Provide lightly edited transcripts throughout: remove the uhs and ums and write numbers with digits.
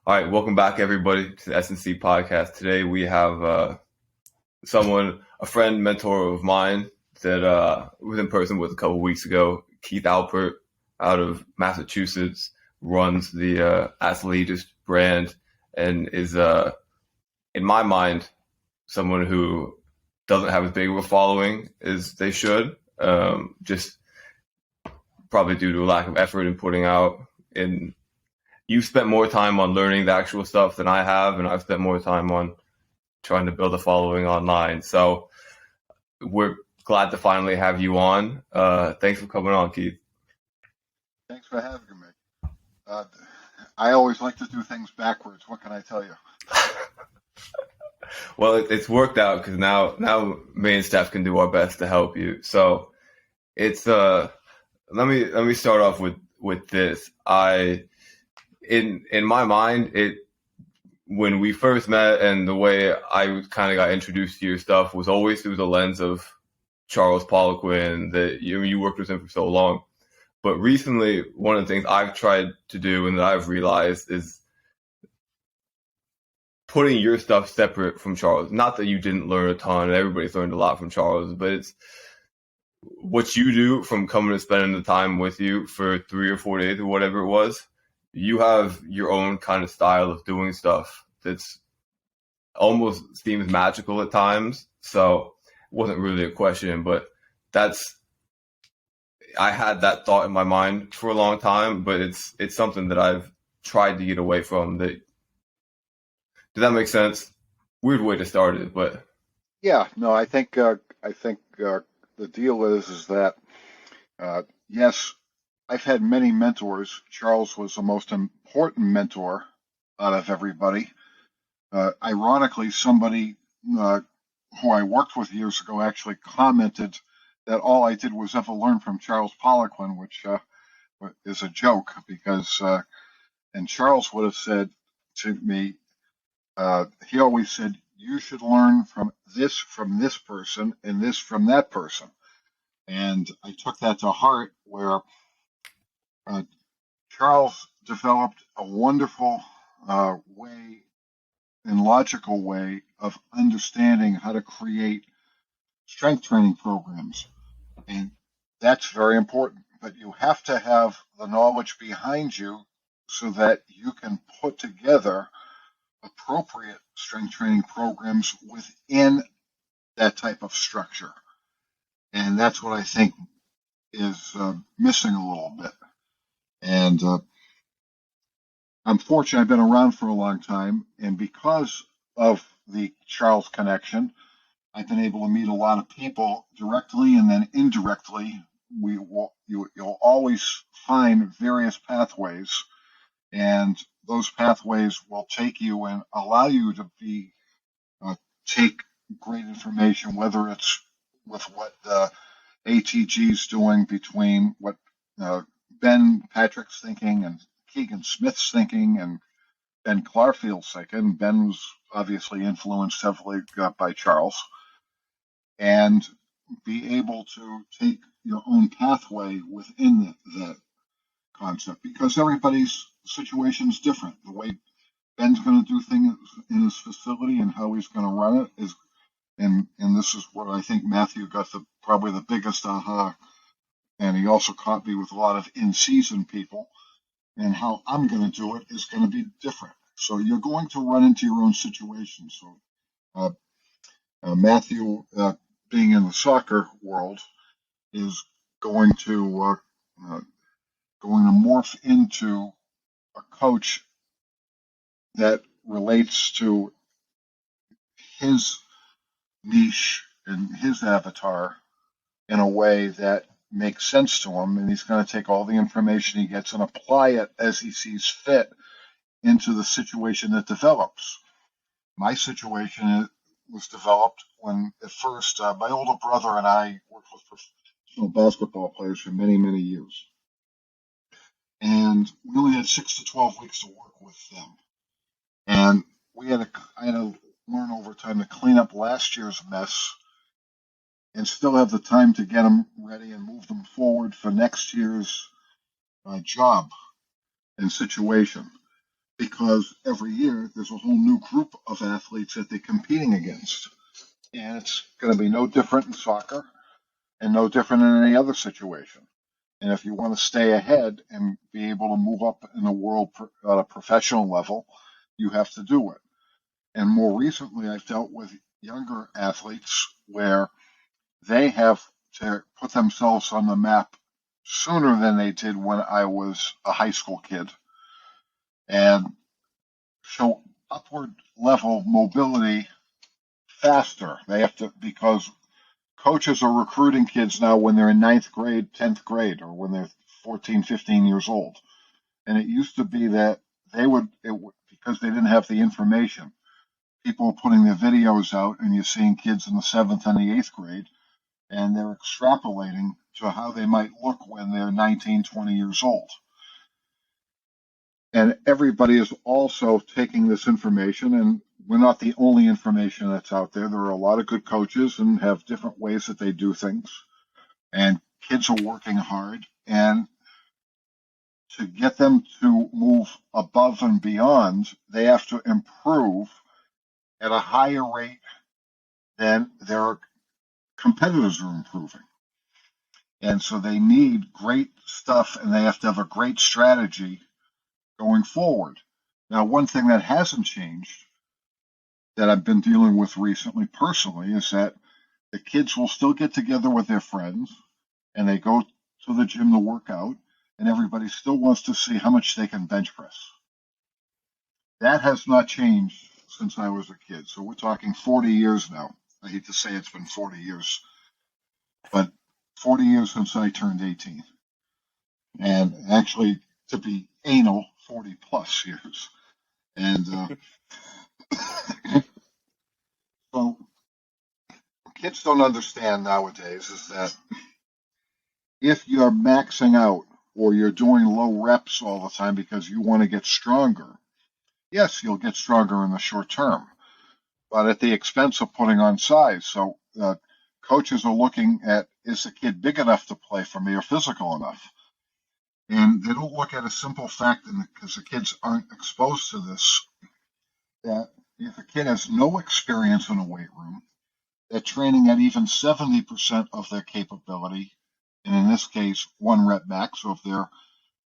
All right, welcome back everybody to the S&C Podcast. Today we have a friend, mentor of mine that was in person with a couple weeks ago. Keith Alpert out of Massachusetts runs the Athletist Brand and is, in my mind, someone who doesn't have as big of a following as they should, just probably due to a lack of effort in putting out. And you've spent more time on learning the actual stuff than I have, and I've spent more time on trying to build a following online. So we're glad to finally have you on. Thanks for coming on, Keith. Thanks for having me. I always like to do things backwards. What can I tell you? Well, it's worked out because now me and Steph can do our best to help you. So it's let me start off with this. In my mind, when we first met and the way I kind of got introduced to your stuff was always through the lens of Charles Poliquin, that you worked with him for so long. But recently, one of the things I've tried to do and that I've realized is putting your stuff separate from Charles. Not that you didn't learn a ton, everybody's learned a lot from Charles, but it's what you do from coming and spending the time with you for 3 or 4 days or whatever it was. You have your own kind of style of doing stuff that's almost seems magical at times. So it wasn't really a question, but I had that thought in my mind for a long time, but it's something that I've tried to get away from. Does that make sense? Weird way to start it, but yeah, no, I think the deal is that yes, I've had many mentors. Charles was the most important mentor out of everybody. Ironically, somebody who I worked with years ago actually commented that all I did was ever learn from Charles Poliquin, which is a joke because, and Charles would have said to me, he always said, you should learn from this person and this from that person. And I took that to heart, where Charles developed a wonderful way and logical way of understanding how to create strength training programs. And that's very important. But you have to have the knowledge behind you so that you can put together appropriate strength training programs within that type of structure. And that's what I think is missing a little bit. And I'm fortunate I've been around for a long time, and because of the Charles connection, I've been able to meet a lot of people directly and then indirectly. You'll always find various pathways, and those pathways will take you and allow you to take great information, whether it's with what ATG is doing, between what Ben Patrick's thinking and Keegan Smith's thinking and Ben Clarfield's thinking. Ben was obviously influenced heavily by Charles, and be able to take your own pathway within that concept, because everybody's situation is different. The way Ben's going to do things in his facility and how he's going to run it is, and this is where I think Matthew got probably the biggest aha, and he also caught me with a lot of in-season people, and how I'm going to do it is going to be different. So you're going to run into your own situation. So Matthew, being in the soccer world, is going to morph into a coach that relates to his niche and his avatar in a way that makes sense to him, and he's going to take all the information he gets and apply it as he sees fit into the situation that develops. My situation was developed when, at first, my older brother and I worked with professional basketball players for many, many years. And we only had 6 to 12 weeks to work with them. And I had to learn over time to clean up last year's mess and still have the time to get them ready and move them forward for next year's job and situation. because every year there's a whole new group of athletes that they're competing against. And it's going to be no different in soccer and no different in any other situation. And if you want to stay ahead and be able to move up in the world at a professional level, you have to do it. And more recently, I've dealt with younger athletes where they have to put themselves on the map sooner than they did when I was a high school kid and show upward level mobility faster. They have to, because coaches are recruiting kids now when they're in ninth grade, 10th grade, or when they're 14, 15 years old. And it used to be that because they didn't have the information, people are putting their videos out and you're seeing kids in the 7th and the 8th grade, and they're extrapolating to how they might look when they're 19, 20 years old. And everybody is also taking this information, and we're not the only information that's out there. There are a lot of good coaches and have different ways that they do things. And kids are working hard. And to get them to move above and beyond, they have to improve at a higher rate than their competitors are improving. And so they need great stuff, and they have to have a great strategy going forward. Now, one thing that hasn't changed that I've been dealing with recently personally is that the kids will still get together with their friends and they go to the gym to work out, and everybody still wants to see how much they can bench press. That has not changed since I was a kid. So we're talking 40 years now. I hate to say it's been 40 years, but 40 years since I turned 18. And actually, to be anal, 40 plus years. And so kids don't understand nowadays is that if you're maxing out or you're doing low reps all the time because you want to get stronger, yes, you'll get stronger in the short term, but at the expense of putting on size. So coaches are looking at, is the kid big enough to play for me or physical enough? And they don't look at a simple fact, because the kids aren't exposed to this, that if a kid has no experience in a weight room, they're training at even 70% of their capability, and in this case, 1 rep max. So if they're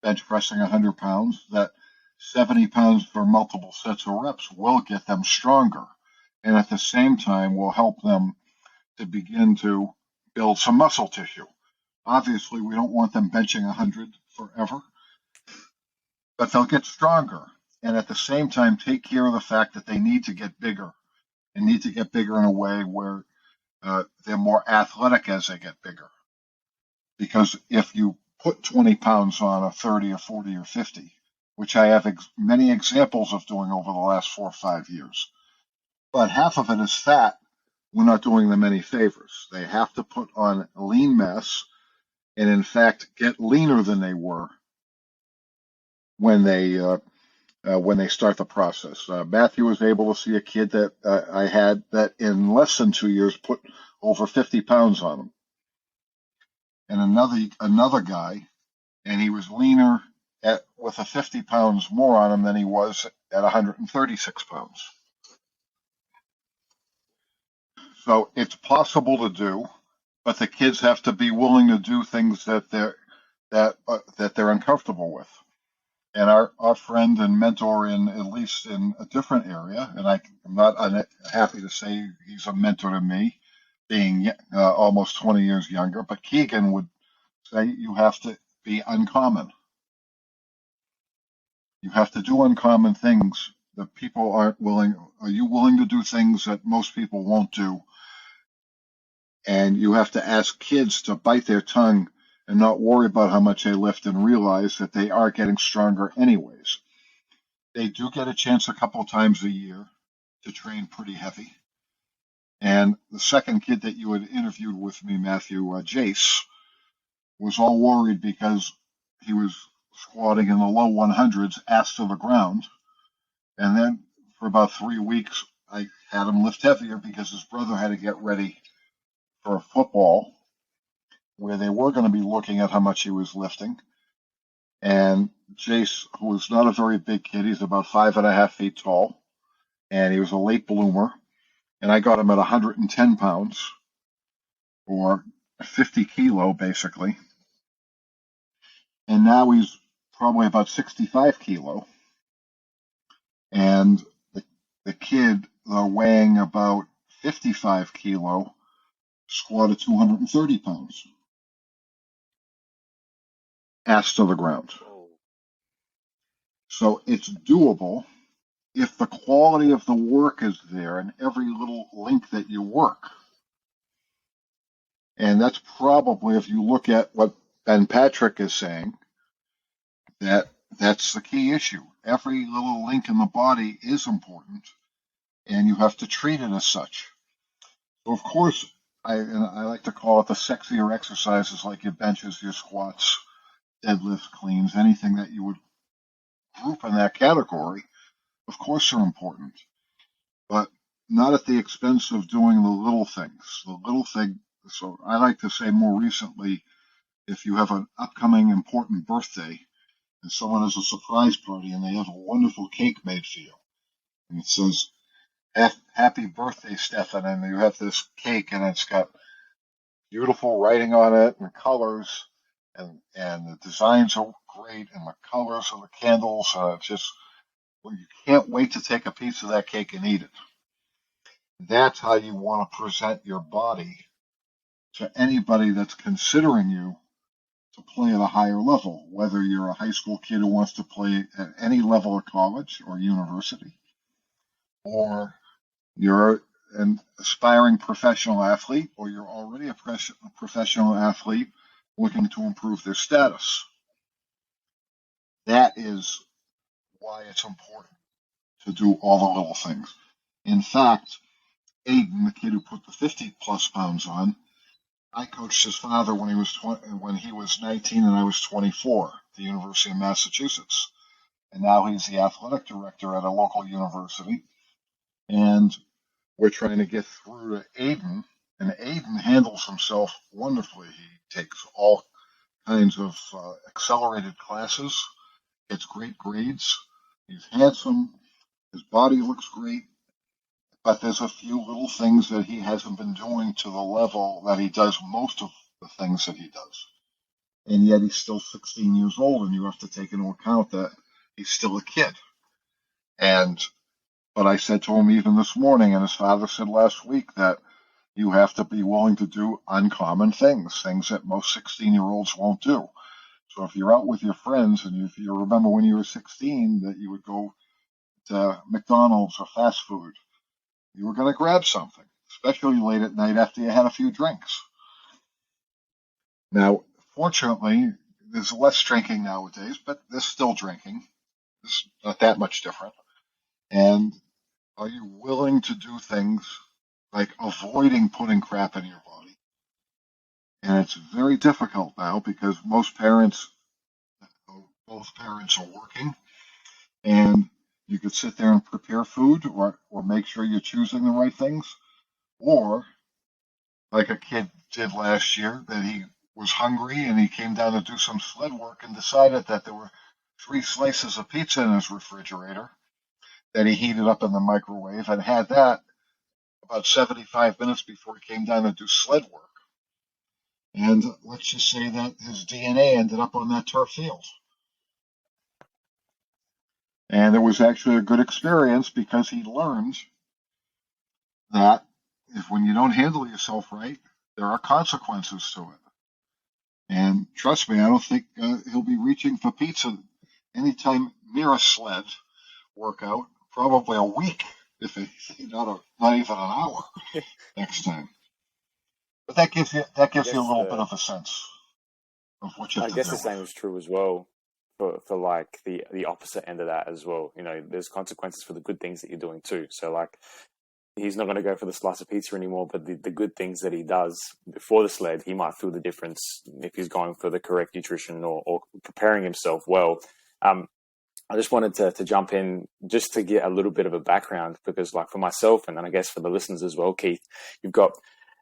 bench pressing 100 pounds, that 70 pounds for multiple sets of reps will get them stronger, and at the same time will help them to begin to build some muscle tissue. Obviously, we don't want them benching 100 forever, but they'll get stronger, and at the same time take care of the fact that they need to get bigger, and need to get bigger in a way where they're more athletic as they get bigger. Because if you put 20 pounds on a 30 or 40 or 50, which I have many examples of doing over the last 4 or 5 years, but half of it is fat, we're not doing them any favors. They have to put on lean mass and, in fact, get leaner than they were when they start the process. Matthew was able to see a kid that I had that in less than 2 years put over 50 pounds on him. And another guy, and he was leaner with a 50 pounds more on him than he was at 136 pounds. So it's possible to do, but the kids have to be willing to do things that they're uncomfortable with. And our friend and mentor, at least in a different area, and I'm not happy to say he's a mentor to me, being almost 20 years younger, but Keegan would say you have to be uncommon. You have to do uncommon things that people aren't willing. Are you willing to do things that most people won't do? And you have to ask kids to bite their tongue and not worry about how much they lift and realize that they are getting stronger anyways. They do get a chance a couple times a year to train pretty heavy. And the second kid that you had interviewed with me, Matthew, Jace, was all worried because he was squatting in the low 100s, ass to the ground. And then for about 3 weeks, I had him lift heavier because his brother had to get ready for football, where they were going to be looking at how much he was lifting. And Jace, who was not a very big kid, he's about 5.5 feet tall, and he was a late bloomer. And I got him at 110 pounds, or 50 kilo, basically. And now he's probably about 65 kilo. And the kid, weighing about 55 kilo, squatted 230 pounds, ass to the ground. So it's doable if the quality of the work is there and every little link that you work. And that's probably, if you look at what Ben Patrick is saying, that's the key issue. Every little link in the body is important, and you have to treat it as such. So, of course, I like to call it the sexier exercises, like your benches, your squats, deadlifts, cleans, anything that you would group in that category, of course, are important, but not at the expense of doing the little things. The little thing. So I like to say more recently, if you have an upcoming important birthday and someone has a surprise party and they have a wonderful cake made for you, and it says, "Happy birthday, Stefan," and you have this cake and it's got beautiful writing on it and colors, and the designs are great and the colors of the candles, it's just, well, you can't wait to take a piece of that cake and eat it. That's how you want to present your body to anybody that's considering you to play at a higher level, whether you're a high school kid who wants to play at any level of college or university, or you're an aspiring professional athlete, or you're already a professional athlete looking to improve their status. That is why it's important to do all the little things. In fact, Aiden, the kid who put the 50 plus pounds on, I coached his father when he was 19 and I was 24 at the University of Massachusetts. And now he's the athletic director at a local university. And we're trying to get through to Aiden, and Aiden handles himself wonderfully. He takes all kinds of accelerated classes, gets great grades. He's handsome. His body looks great. But there's a few little things that he hasn't been doing to the level that he does most of the things that he does. And yet he's still 16 years old, and you have to take into account that he's still a kid. But I said to him even this morning, and his father said last week, that you have to be willing to do uncommon things that most 16-year-olds won't do. So if you're out with your friends, and if you remember when you were 16 that you would go to McDonald's or fast food, you were going to grab something, especially late at night after you had a few drinks. Now, fortunately, there's less drinking nowadays, but there's still drinking. It's not that much different. And are you willing to do things like avoiding putting crap in your body? And it's very difficult now because both parents are working, and you could sit there and prepare food or make sure you're choosing the right things. Or, like a kid did last year, that he was hungry and he came down to do some sled work and decided that there were 3 slices of pizza in his refrigerator that he heated up in the microwave, and had that about 75 minutes before he came down to do sled work. And let's just say that his DNA ended up on that turf field. And it was actually a good experience because he learned that when you don't handle yourself right, there are consequences to it. And trust me, I don't think he'll be reaching for pizza anytime near a sled workout, probably a week, if not even an hour next time. But that gives you a little bit of a sense of what you have to do. I guess the same is true as well for like the opposite end of that as well. You know, there's consequences for the good things that you're doing too. So like, he's not going to go for the slice of pizza anymore, but the good things that he does before the sled, he might feel the difference if he's going for the correct nutrition or preparing himself well. I just wanted to jump in just to get a little bit of a background, because like for myself, and then I guess for the listeners as well, Keith, you've got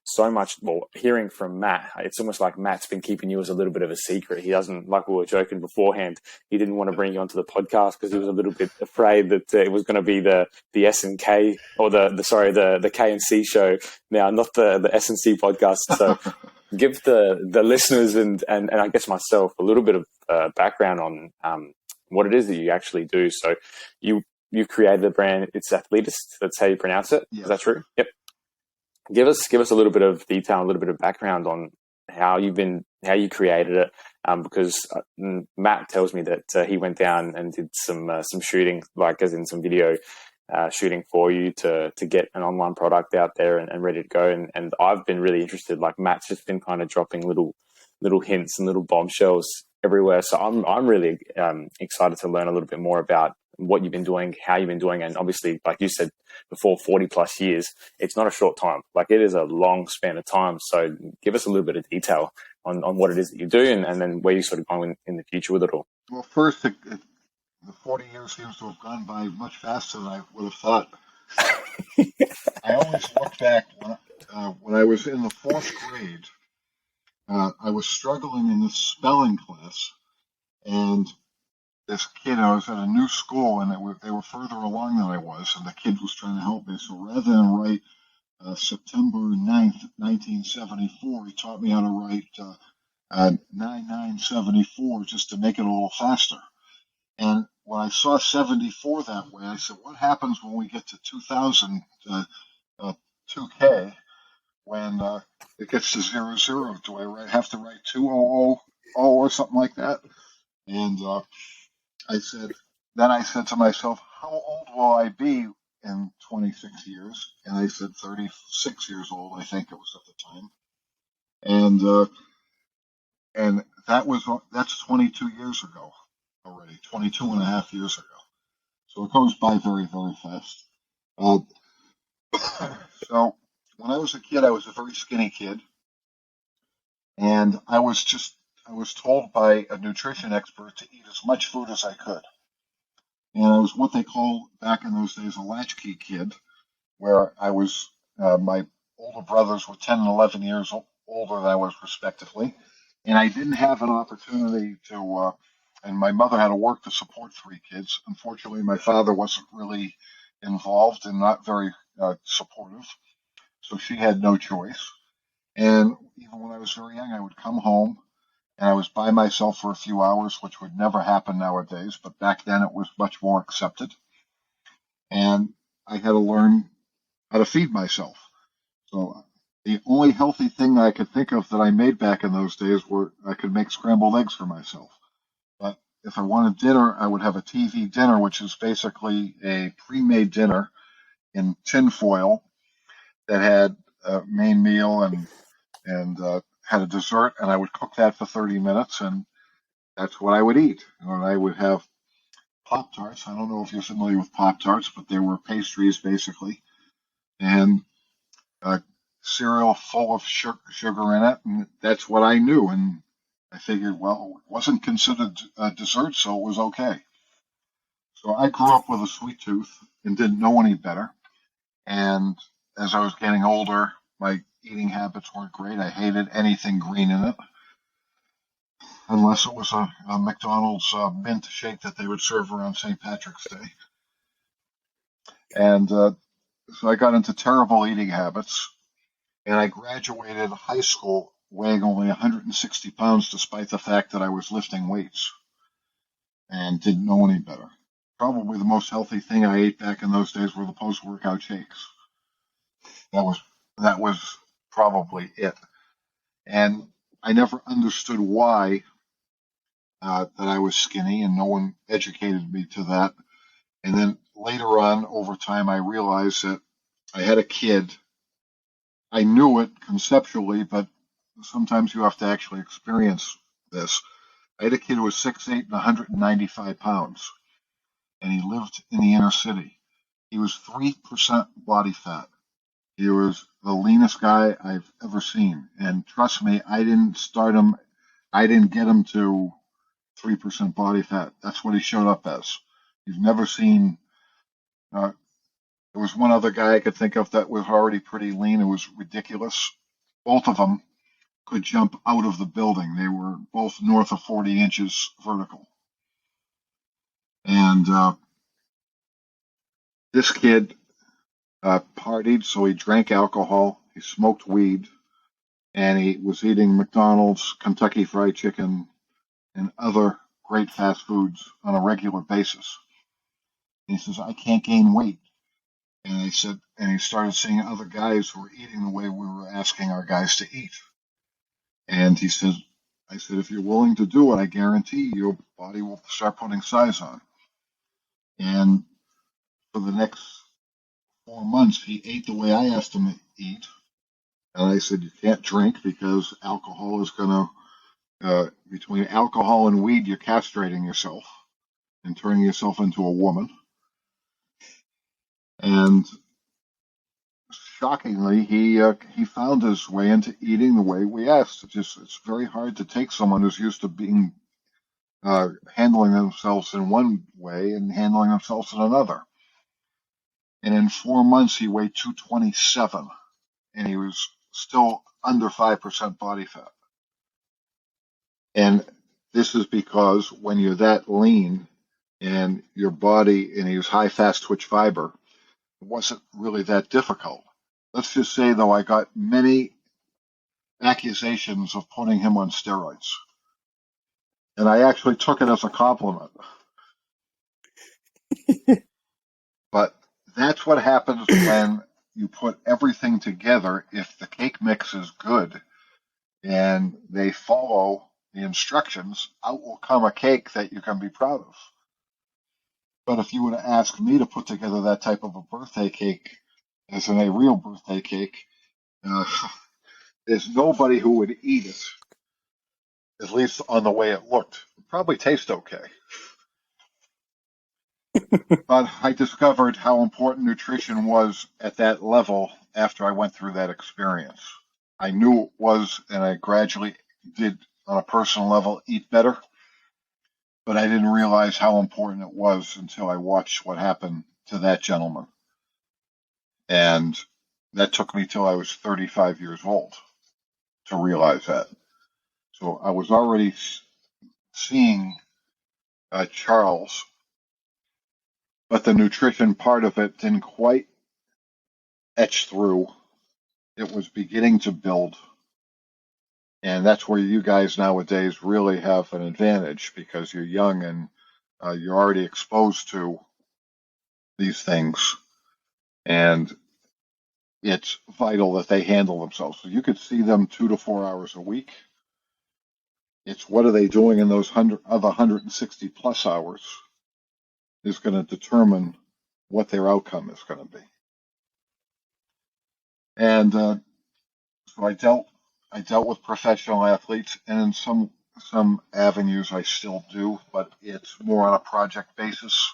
so much, well, hearing from Matt, it's almost like Matt's been keeping you as a little bit of a secret. He doesn't, like we were joking beforehand, he didn't want to bring you onto the podcast because he was a little bit afraid that it was going to be the S&K, or the K&C show now, not the S&C podcast. So give the listeners and I guess myself a little bit of background on what it is that you actually do. So you've created a brand. It's Athletist. That's how you pronounce it. Yes. Is that true? Yep. Give us a little bit of detail, a little bit of background on how you created it, because Matt tells me that he went down and did some shooting, like as in some video shooting for you to get an online product out there and ready to go. And I've been really interested. Like Matt's just been kind of dropping little hints and little bombshells everywhere. So I'm really excited to learn a little bit more about what you've been doing, how you've been doing, and obviously, like you said before, 40 plus years, it's not a short time. Like it is a long span of time. So give us a little bit of detail on what it is that you do and then where you're sort of going in the future with it all. Well, first, the 40 years seems to have gone by much faster than I would have thought. I always look back when I was in the fourth grade. I was struggling in this spelling class, and this kid, I was at a new school, and they were further along than I was, and the kid was trying to help me. So rather than write September 9th, 1974, he taught me how to write 9974 just to make it a little faster. And when I saw 74 that way, I said, what happens when we get to 2000, 2K, when it gets to 00? Do I have to write 2000 or something like that? And I said to myself, how old will I be in 26 years? And I said 36 years old, I think it was at the time. And that's 22 years ago already, 22 and a half years ago. So it goes by very, very fast. So when I was a kid, I was a very skinny kid. And I was told by a nutrition expert to eat as much food as I could. And I was what they call back in those days a latchkey kid, where I was, my older brothers were 10 and 11 years older than I was respectively. And I didn't have an opportunity to, and my mother had to work to support three kids. Unfortunately, my father wasn't really involved and not very supportive. So she had no choice. And even when I was very young, I would come home and I was by myself for a few hours, which would never happen nowadays, but back then it was much more accepted. And I had to learn how to feed myself. So the only healthy thing that I could think of that I made back in those days were I could make scrambled eggs for myself. But if I wanted dinner, I would have a TV dinner, which is basically a pre-made dinner in tin foil that had a main meal and had a dessert, and I would cook that for 30 minutes, and that's what I would eat. And I would have Pop-Tarts. I don't know if you're familiar with Pop-Tarts, but they were pastries, basically, and cereal full of sugar in it, and that's what I knew. And I figured, well, it wasn't considered a dessert, so it was okay. So I grew up with a sweet tooth and didn't know any better. And as I was getting older, my eating habits weren't great. I hated anything green in it, unless it was a McDonald's mint shake that they would serve around St. Patrick's Day. And so I got into terrible eating habits, and I graduated high school weighing only 160 pounds, despite the fact that I was lifting weights and didn't know any better. Probably the most healthy thing I ate back in those days were the post-workout shakes. That was probably it. And I never understood why that I was skinny, and no one educated me to that. And then later on, over time, I realized that I had a kid. I knew it conceptually, but sometimes you have to actually experience this. I had a kid who was 6'8" and 195 pounds, and he lived in the inner city. He was 3% body fat. He was the leanest guy I've ever seen. And trust me, I didn't get him to 3% body fat. That's what he showed up as. You've never seen, there was one other guy I could think of that was already pretty lean. It was ridiculous. both of them could jump out of the building. They were both north of 40 inches vertical. And this kid partied, so he drank alcohol, he smoked weed, and he was eating McDonald's, Kentucky Fried Chicken, and other great fast foods on a regular basis. And he says, I can't gain weight. And I said, and he started seeing other guys who were eating the way we were asking our guys to eat. And he said, I said, if you're willing to do it, I guarantee your body will start putting size on. And for the next 4 months, he ate the way I asked him to eat. And I said, you can't drink because alcohol is going to, between alcohol and weed, you're castrating yourself and turning yourself into a woman. And shockingly, he found his way into eating the way we asked. It's very hard to take someone who's used to being handling themselves in one way and handling themselves in another. And in 4 months, he weighed 227, and he was still under 5% body fat. And this is because when you're that lean and your body, and he was high fast twitch fiber, it wasn't really that difficult. Let's just say, though, I got many accusations of putting him on steroids. And I actually took it as a compliment. But that's what happens when you put everything together. If the cake mix is good and they follow the instructions, out will come a cake that you can be proud of. But if you were to ask me to put together that type of a birthday cake, as in a real birthday cake, there's nobody who would eat it, at least on the way it looked. It probably tastes okay. But I discovered how important nutrition was at that level after I went through that experience. I knew it was, and I gradually did, on a personal level, eat better. But I didn't realize how important it was until I watched what happened to that gentleman. And that took me till I was 35 years old to realize that. So I was already seeing Charles, but the nutrition part of it didn't quite etch through. It was beginning to build. And that's where you guys nowadays really have an advantage, because you're young and you're already exposed to these things. And it's vital that they handle themselves. So you could see them 2 to 4 hours a week. It's what are they doing in those 160 plus hours is going to determine what their outcome is going to be. And so I dealt with professional athletes, and in some avenues I still do, but it's more on a project basis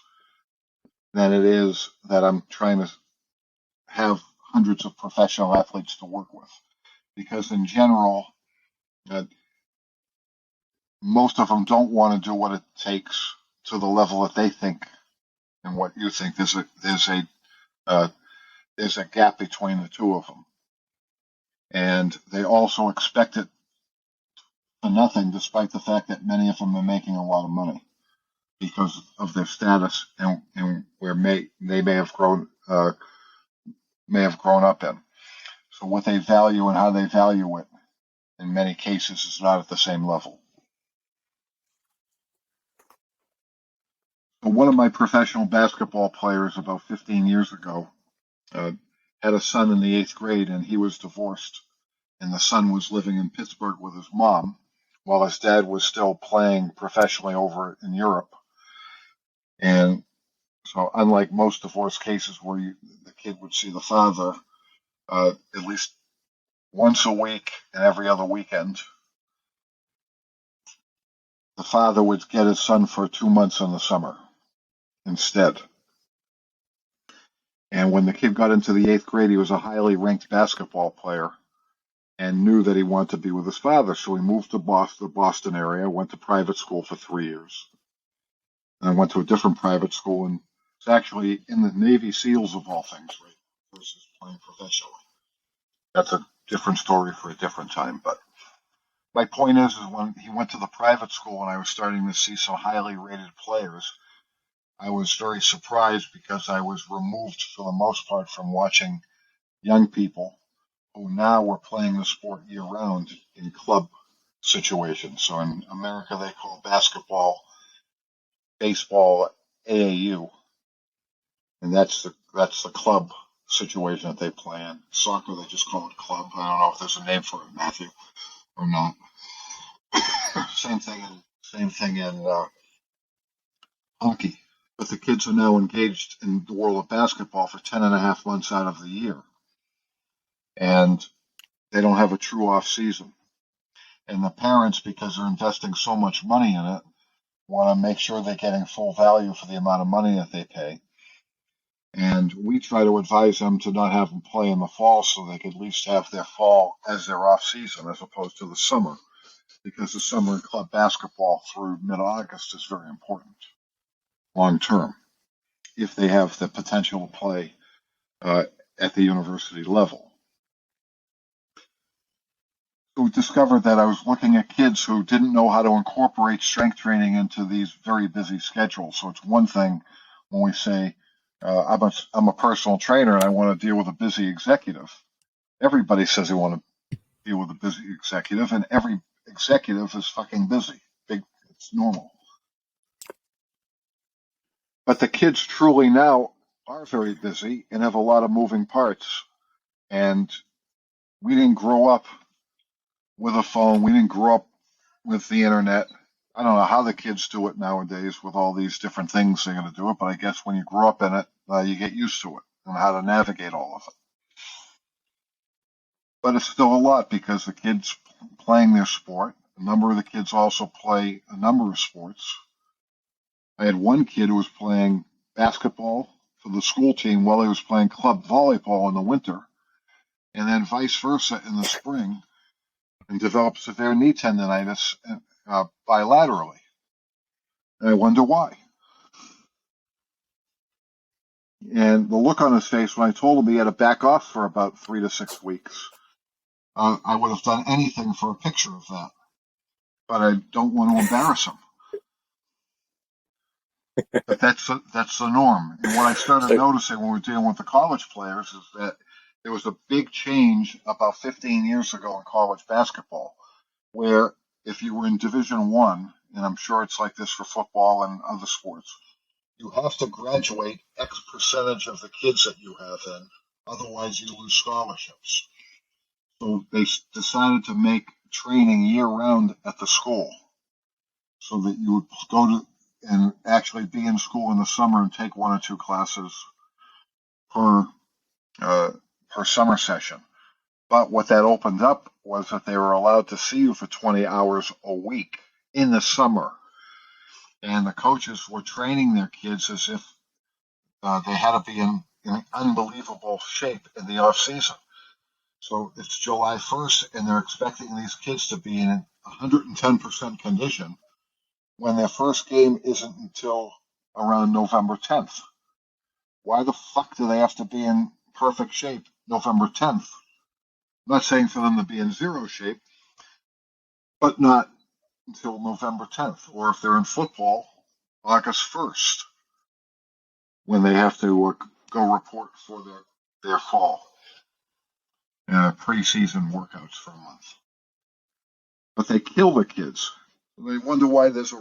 than it is that I'm trying to have hundreds of professional athletes to work with. Because in general, most of them don't want to do what it takes to the level that they think and what you think. There's a gap between the two of them. And they also expect it for nothing, despite the fact that many of them are making a lot of money because of their status and where they may have grown up in. So what they value and how they value it, in many cases, is not at the same level. So one of my professional basketball players about 15 years ago had a son in the 8th grade, and he was divorced, and the son was living in Pittsburgh with his mom while his dad was still playing professionally over in Europe. And so unlike most divorce cases where the kid would see the father at least once a week and every other weekend, the father would get his son for 2 months in the summer instead. And when the kid got into the 8th grade, he was a highly ranked basketball player and knew that he wanted to be with his father. So he moved to the Boston area, went to private school for 3 years. And I went to a different private school, and it's actually in the Navy SEALs of all things, right, versus playing professionally. that's a different story for a different time. But my point is when he went to the private school and I was starting to see some highly rated players, I was very surprised because I was removed for the most part from watching young people who now were playing the sport year round in club situations. So in America, they call basketball, baseball, AAU, and that's the club situation that they play in. Soccer, they just call it club. I don't know if there's a name for it, Matthew, or not. Same thing in hockey. But the kids are now engaged in the world of basketball for 10 and a half months out of the year. And they don't have a true off season. And the parents, because they're investing so much money in it, want to make sure they're getting full value for the amount of money that they pay. And we try to advise them to not have them play in the fall so they could at least have their fall as their off season as opposed to the summer, because the summer in club basketball through mid-August is very important long term if they have the potential to play at the university level. So we discovered that I was looking at kids who didn't know how to incorporate strength training into these very busy schedules. So it's one thing when we say, I'm a personal trainer and I want to deal with a busy executive. Everybody says they want to deal with a busy executive, and every executive is fucking busy. It's normal. But the kids truly now are very busy and have a lot of moving parts. And we didn't grow up with a phone. We didn't grow up with the internet. I don't know how the kids do it nowadays with all these different things they're going to do it, but I guess when you grow up in it, you get used to it and how to navigate all of it. But it's still a lot because the kids playing their sport, a number of the kids also play a number of sports. I had one kid who was playing basketball for the school team while he was playing club volleyball in the winter, and then vice versa in the spring, and developed severe knee tendonitis bilaterally. And I wonder why. And the look on his face when I told him he had to back off for about 3 to 6 weeks, I would have done anything for a picture of that. But I don't want to embarrass him. But that's the norm. And what I started noticing when we were dealing with the college players is that there was a big change about 15 years ago in college basketball, where if you were in Division I, and I'm sure it's like this for football and other sports, you have to graduate X percentage of the kids that you have in, otherwise you lose scholarships. So they decided to make training year-round at the school so that you would go to and actually be in school in the summer and take 1 or 2 classes per summer session. But what that opened up was that they were allowed to see you for 20 hours a week in the summer. And the coaches were training their kids as if they had to be in unbelievable shape in the off season. So it's July 1st, and they're expecting these kids to be in 110% condition when their first game isn't until around November 10th. Why the fuck do they have to be in perfect shape November 10th? I'm not saying for them to be in zero shape, but not until November 10th. Or if they're in football, August 1st, when they have to go report for their fall preseason workouts for a month. But they kill the kids. They wonder why there's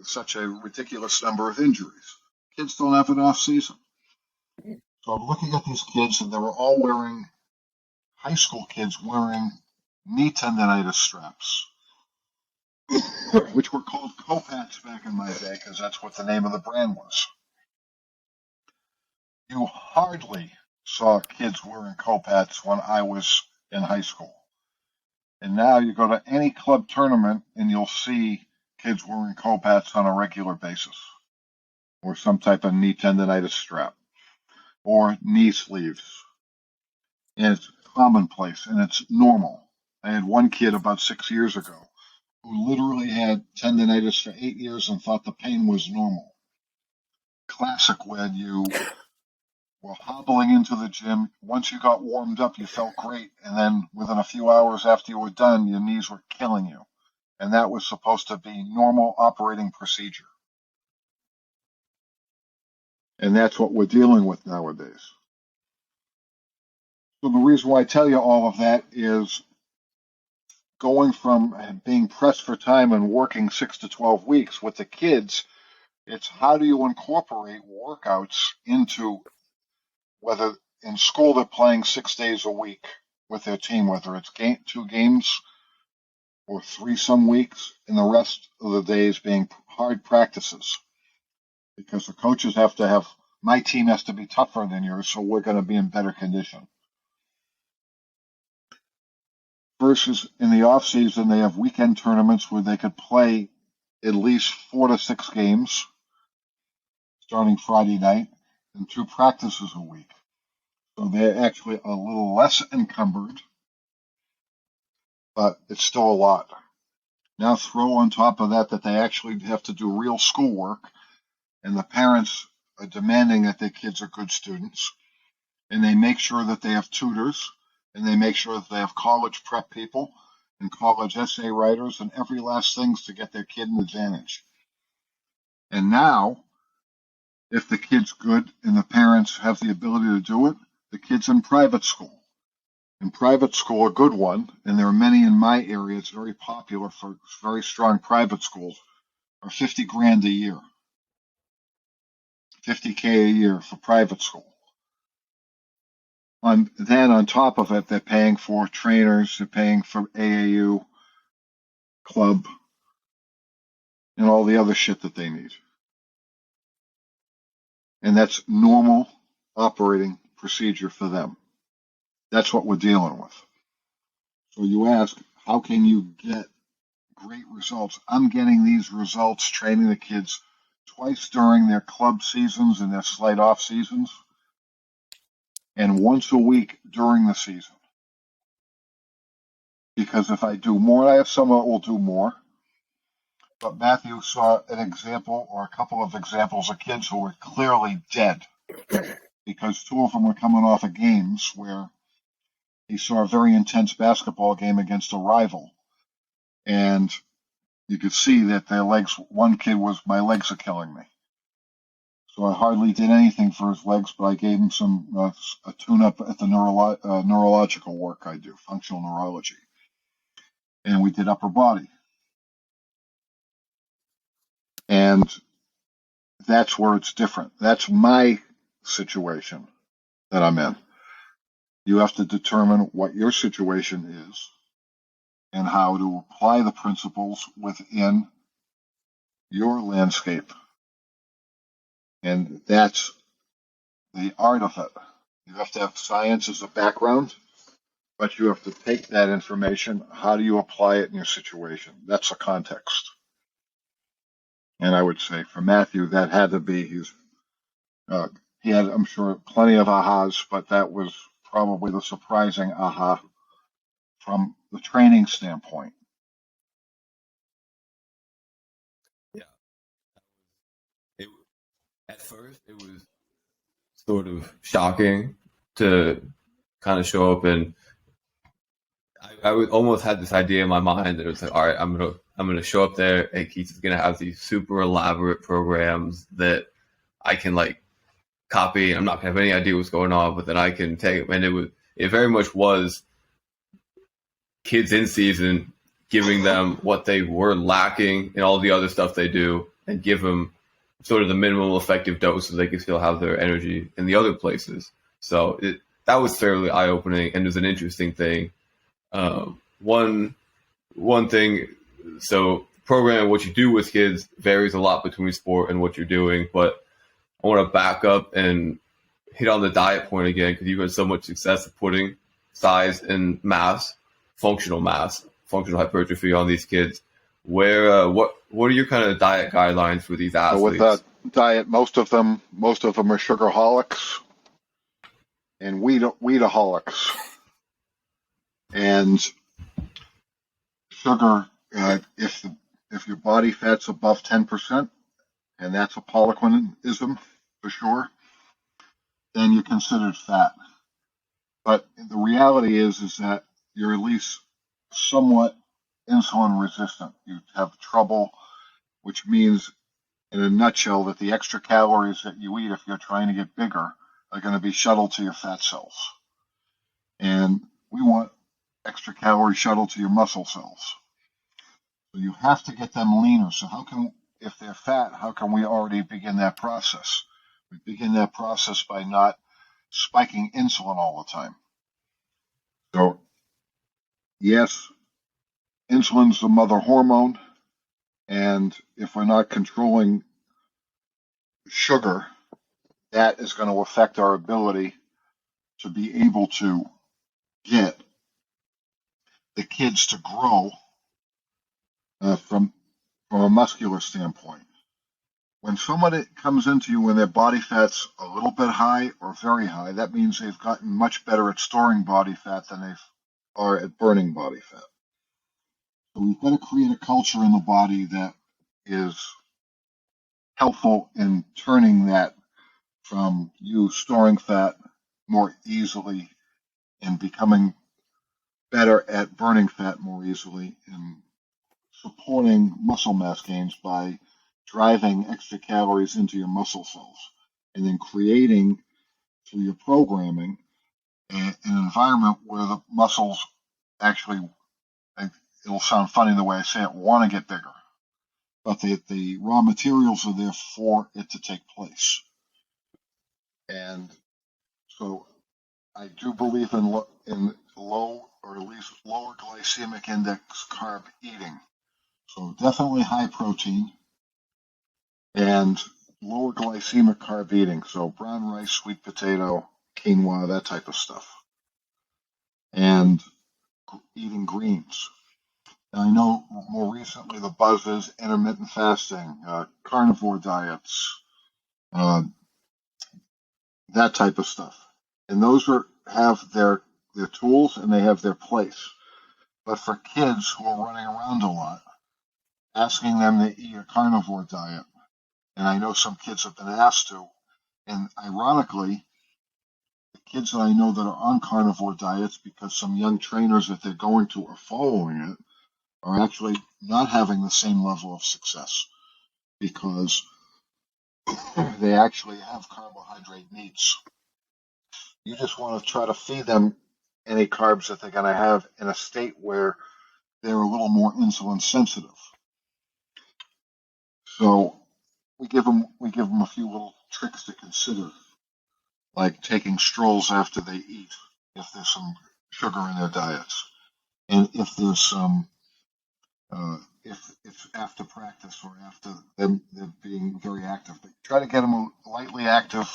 such a ridiculous number of injuries. Kids don't have an off season. So I'm looking at these kids, and they were all high school kids wearing knee tendonitis straps, which were called Copats back in my day, because that's what the name of the brand was. You hardly saw kids wearing Copats when I was in high school. And now you go to any club tournament and you'll see kids wearing Copats on a regular basis, or some type of knee tendonitis strap, or knee sleeves. And it's commonplace and it's normal. I had one kid about 6 years ago who literally had tendonitis for 8 years and thought the pain was normal. Classic when you were hobbling into the gym. Once you got warmed up, you felt great. And then within a few hours after you were done, your knees were killing you. And that was supposed to be normal operating procedure. And that's what we're dealing with nowadays. So the reason why I tell you all of that is going from being pressed for time and working 6 to 12 weeks with the kids, it's how do you incorporate workouts into, whether in school they're playing 6 days a week with their team, whether it's 2 games or 3 some weeks, and the rest of the days being hard practices. Because the coaches have to have, my team has to be tougher than yours, so we're going to be in better condition. Versus in the off season, they have weekend tournaments where they could play at least 4 to 6 games starting Friday night and 2 practices a week. So they're actually a little less encumbered, but it's still a lot. Now throw on top of that they actually have to do real schoolwork, and the parents are demanding that their kids are good students, and they make sure that they have tutors, and they make sure that they have college prep people and college essay writers and every last things to get their kid an advantage. And now, if the kid's good and the parents have the ability to do it, the kid's in private school. In private school, a good one, and there are many in my area, it's very popular for very strong private schools, are $50,000 a year. $50K a year for private school. Then on top of it, they're paying for trainers, they're paying for AAU, club, and all the other shit that they need. And that's normal operating procedure for them. That's what we're dealing with. So you ask, how can you get great results? I'm getting these results training the kids twice during their club seasons and their slight off seasons, and once a week during the season. Because if I do more, I have someone that will do more. But Matthew saw an example or a couple of examples of kids who were clearly dead because 2 of them were coming off of games where he saw a very intense basketball game against a rival. And you could see that their legs, one kid was, my legs are killing me. So I hardly did anything for his legs, but I gave him some a tune-up at the neurological work I do, functional neurology. And we did upper body. And that's where it's different. That's my situation that I'm in. You have to determine what your situation is and how to apply the principles within your landscape. And that's the art of it. You have to have science as a background, but you have to take that information. How do you apply it in your situation? That's a context. And I would say for Matthew, that had to be he had, I'm sure, plenty of ahas, but that was probably the surprising aha from the training standpoint. Yeah. At first, it was sort of shocking to kind of show up, and I would almost had this idea in my mind that it was like, all right, I'm gonna show up there, and Keith is gonna have these super elaborate programs that I can like copy. I'm not gonna have any idea what's going on, but then I can take them, and it very much was kids in season, giving them what they were lacking in all the other stuff they do, and give them sort of the minimal effective dose so they can still have their energy in the other places. So that was fairly eye-opening, and it was an interesting thing. One thing, so program, what you do with kids varies a lot between sport and what you're doing, but I want to back up and hit on the diet point again, because you've had so much success at putting size and mass, functional hypertrophy on these kids. What are your kind of diet guidelines for these athletes? With that diet, most of them are sugarholics and weedaholics. And sugar, if your body fat's above 10%, and that's a Poliquinism for sure, then you're considered fat. But the reality is that you're at least somewhat insulin resistant. You have trouble, which means, in a nutshell, that the extra calories that you eat if you're trying to get bigger are going to be shuttled to your fat cells. And we want extra calories shuttled to your muscle cells. So you have to get them leaner. So if they're fat, how can we already begin that process? We begin that process by not spiking insulin all the time. So, yes, insulin's the mother hormone, and if we're not controlling sugar, that is going to affect our ability to be able to get the kids to grow from a muscular standpoint. When somebody comes into you when their body fat's a little bit high or very high, that means they've gotten much better at storing body fat than they are at burning body fat. So we've got to create a culture in the body that is helpful in turning that from you storing fat more easily and becoming better at burning fat more easily and supporting muscle mass gains by driving extra calories into your muscle cells and then creating through your programming an environment where the muscles actually, it'll sound funny the way I say it, want to get bigger, but the raw materials are there for it to take place. And so I do believe in low or at least lower glycemic index carb eating. So definitely high protein and lower glycemic carb eating. So brown rice, sweet potato, quinoa, that type of stuff. And eating greens. Now, I know more recently the buzz is intermittent fasting, carnivore diets, that type of stuff. And those have their tools and they have their place. But for kids who are running around a lot, asking them to eat a carnivore diet, and I know some kids have been asked to, and ironically, the kids that I know that are on carnivore diets, because some young trainers that they're going to are following it, are actually not having the same level of success because they actually have carbohydrate needs. You just want to try to feed them any carbs that they're going to have in a state where they're a little more insulin sensitive. So we give them a few little tricks to consider, like taking strolls after they eat if there's some sugar in their diets, and if there's some if it's after practice or after them being very active. But try to get them lightly active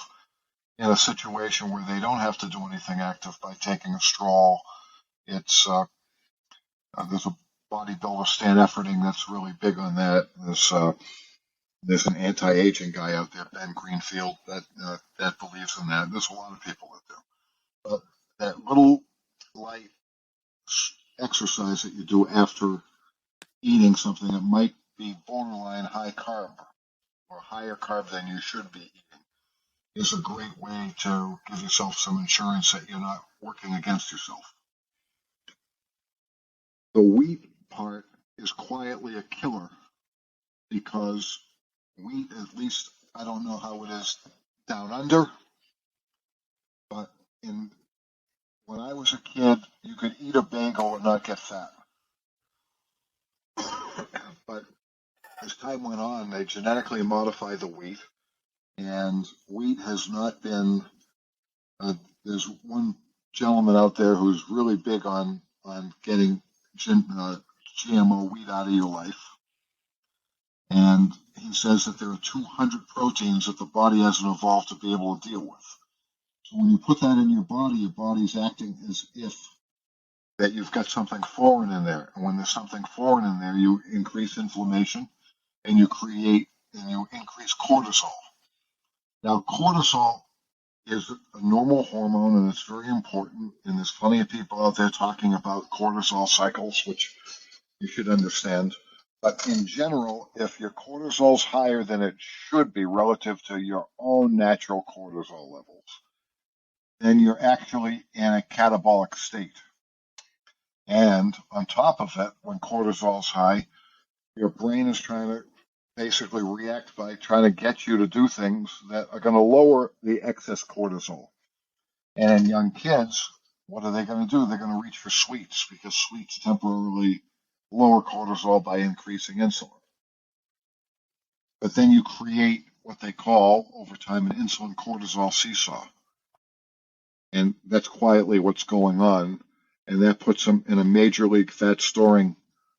in a situation where they don't have to do anything active by taking a stroll. It's there's a bodybuilder, Stan Efferding, that's really big on that. There's an anti-aging guy out there, Ben Greenfield, that believes in that. There's a lot of people that do. But that little light exercise that you do after eating something that might be borderline high carb or higher carb than you should be eating is a great way to give yourself some insurance that you're not working against yourself. The wheat part is quietly a killer because wheat, at least I don't know how it is down under, but when I was a kid, you could eat a bagel and not get fat. But as time went on, they genetically modified the wheat, and wheat has not been. There's one gentleman out there who's really big on getting GMO wheat out of your life, and he says that there are 200 proteins that the body hasn't evolved to be able to deal with. So when you put that in your body's acting as if that you've got something foreign in there. And when there's something foreign in there, you increase inflammation and you increase cortisol. Now, cortisol is a normal hormone and it's very important. And there's plenty of people out there talking about cortisol cycles, which you should understand. But in general, if your cortisol's higher than it should be relative to your own natural cortisol levels, then you're actually in a catabolic state. And on top of it, when cortisol's high, your brain is trying to basically react by trying to get you to do things that are going to lower the excess cortisol. And in young kids, what are they going to do? They're going to reach for sweets because sweets temporarily lower cortisol by increasing insulin. But then you create what they call, over time, an insulin cortisol seesaw. And that's quietly what's going on. And that puts them in a major league fat storing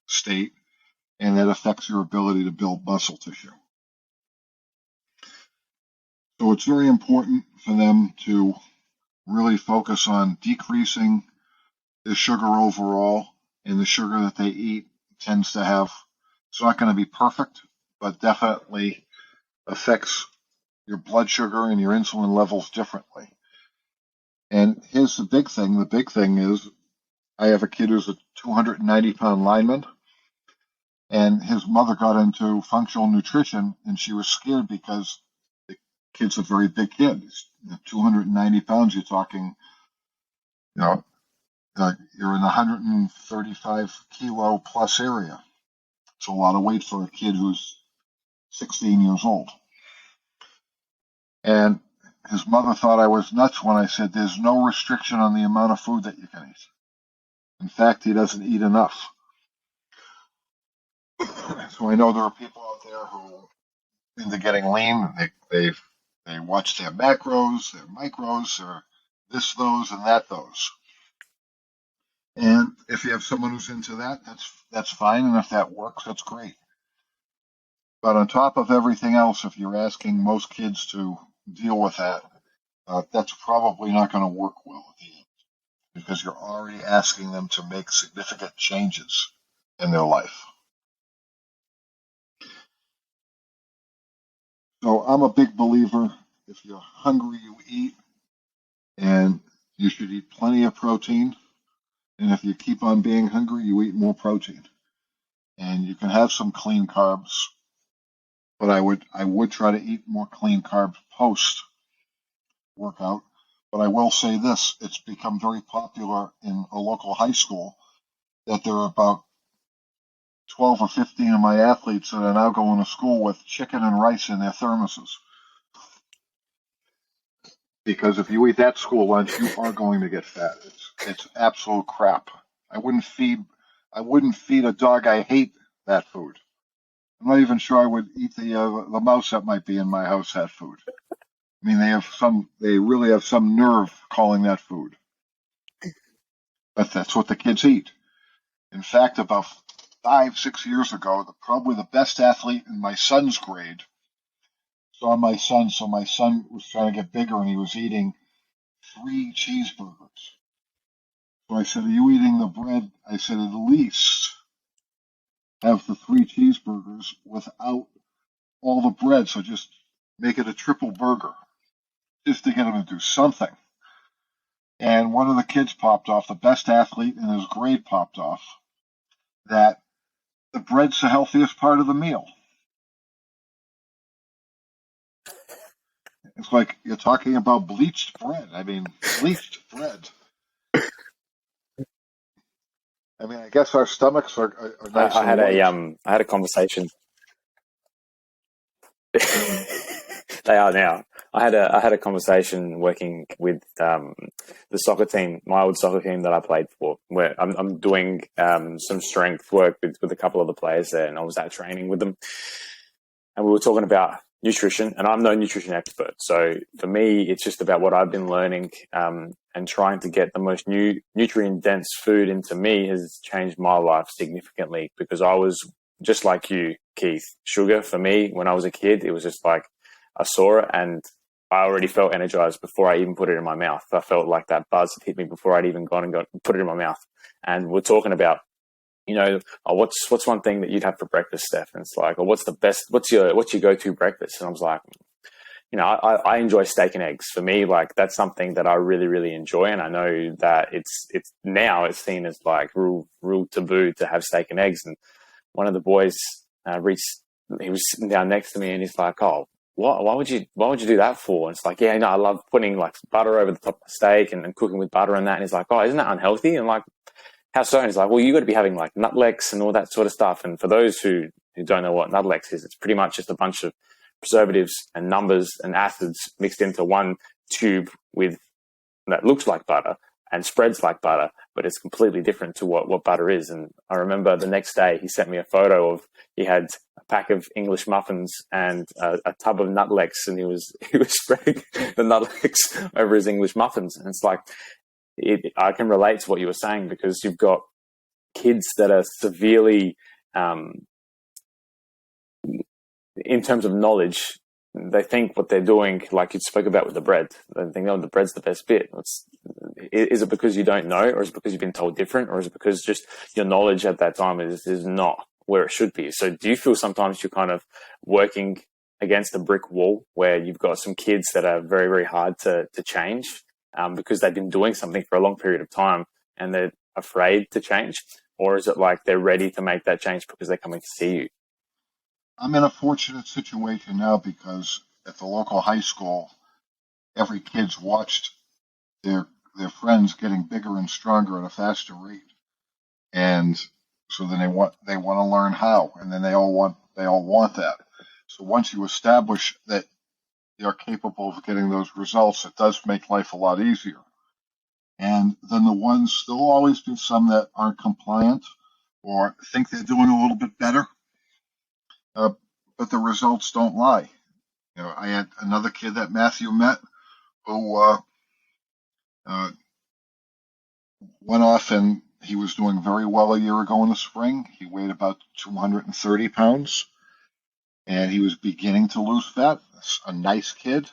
state, and that affects your ability to build muscle tissue. So it's very important for them to really focus on decreasing the sugar overall, and the sugar that they eat tends to have, it's not going to be perfect, but definitely affects your blood sugar and your insulin levels differently. And here's the big thing. The big thing is I have a kid who's a 290-pound lineman, and his mother got into functional nutrition, and she was scared because the kid's a very big kid. He's 290 pounds. You're talking, you're in the 135 kilo plus area. It's a lot of weight for a kid who's 16 years old. And his mother thought I was nuts when I said there's no restriction on the amount of food that you can eat. In fact, he doesn't eat enough. So I know there are people out there who, into getting lean, they watch their macros, their micros, or this, those, and that, those. And if you have someone who's into that, that's fine. And if that works, that's great. But on top of everything else, if you're asking most kids to deal with that, that's probably not going to work well at the end, because you're already asking them to make significant changes in their life. So I'm a big believer, if you're hungry, you eat, and you should eat plenty of protein. And if you keep on being hungry, you eat more protein. And you can have some clean carbs, but I would try to eat more clean carbs post workout. But I will say this, it's become very popular in a local high school that there are about 12 or 15 of my athletes that are now going to school with chicken and rice in their thermoses. Because if you eat that school lunch, you are going to get fat. It's absolute crap. I wouldn't feed a dog I hate that food. I'm not even sure I would eat the mouse that might be in my house that food. I mean, they really have some nerve calling that food. But that's what the kids eat. In fact, about 5-6 years ago, probably the best athlete in my son's grade saw my son. So my son was trying to get bigger, and he was eating 3 cheeseburgers. So I said, "Are you eating the bread?" I said, "At least have the 3 cheeseburgers without all the bread. So just make it a triple burger, just to get him to do something." And one of the kids popped off, the best athlete in his grade popped off, that the bread's the healthiest part of the meal. It's like you're talking about bleached bread. I mean, bleached bread. I mean, I guess our stomachs are nice. I had a conversation. They are now. I had a conversation working with the soccer team, my old soccer team that I played for, where I'm doing some strength work with a couple of the players there, and I was at training with them, and we were talking about nutrition, and I'm no nutrition expert. So for me, it's just about what I've been learning, and trying to get the most nutrient dense food into me has changed my life significantly, because I was just like you, Keith. Sugar for me when I was a kid, it was just like I saw it and I already felt energized before I even put it in my mouth. I felt like that buzz had hit me before I'd even gone and put it in my mouth. And we're talking about, what's one thing that you'd have for breakfast, Steph? And it's like, what's your go-to breakfast? And I was like, I enjoy steak and eggs. For me, like that's something that I really, really enjoy. And I know that it's seen as like real taboo to have steak and eggs. And one of the boys he was sitting down next to me and he's like, "Oh, why would you do that for? And it's like, yeah, no, I love putting like butter over the top of the steak and cooking with butter and that. And he's like, oh, isn't that unhealthy? And like, how so? And he's like, well, you got to be having like Nutlex and all that sort of stuff. And for those who don't know what Nutlex is, it's pretty much just a bunch of preservatives and numbers and acids mixed into one tube with that looks like butter and spreads like butter, but it's completely different to what butter is. And I remember the next day he sent me a photo of, he had a pack of English muffins and a tub of Nutlex, and he was spreading the Nutlex over his English muffins. And it's like, I can relate to what you were saying, because you've got kids that are severely, in terms of knowledge, they think what they're doing, like you spoke about with the bread, they think, oh, the bread's the best bit. Is it because you don't know, or is it because you've been told different, or is it because just your knowledge at that time is not where it should be? So do you feel sometimes you're kind of working against a brick wall where you've got some kids that are very, very hard to change because they've been doing something for a long period of time and they're afraid to change? Or is it like they're ready to make that change because they're coming to see you? I'm in a fortunate situation now because at the local high school, every kid's watched their friends getting bigger and stronger at a faster rate, and so then they want to learn how, and then they all want that. So once you establish that you're capable of getting those results, it does make life a lot easier. And then the ones, there'll always be some that aren't compliant or think they're doing a little bit better. But the results don't lie. You know, I had another kid that Matthew met who went off, and he was doing very well a year ago in the spring. He weighed about 230 pounds, and he was beginning to lose fat. A nice kid,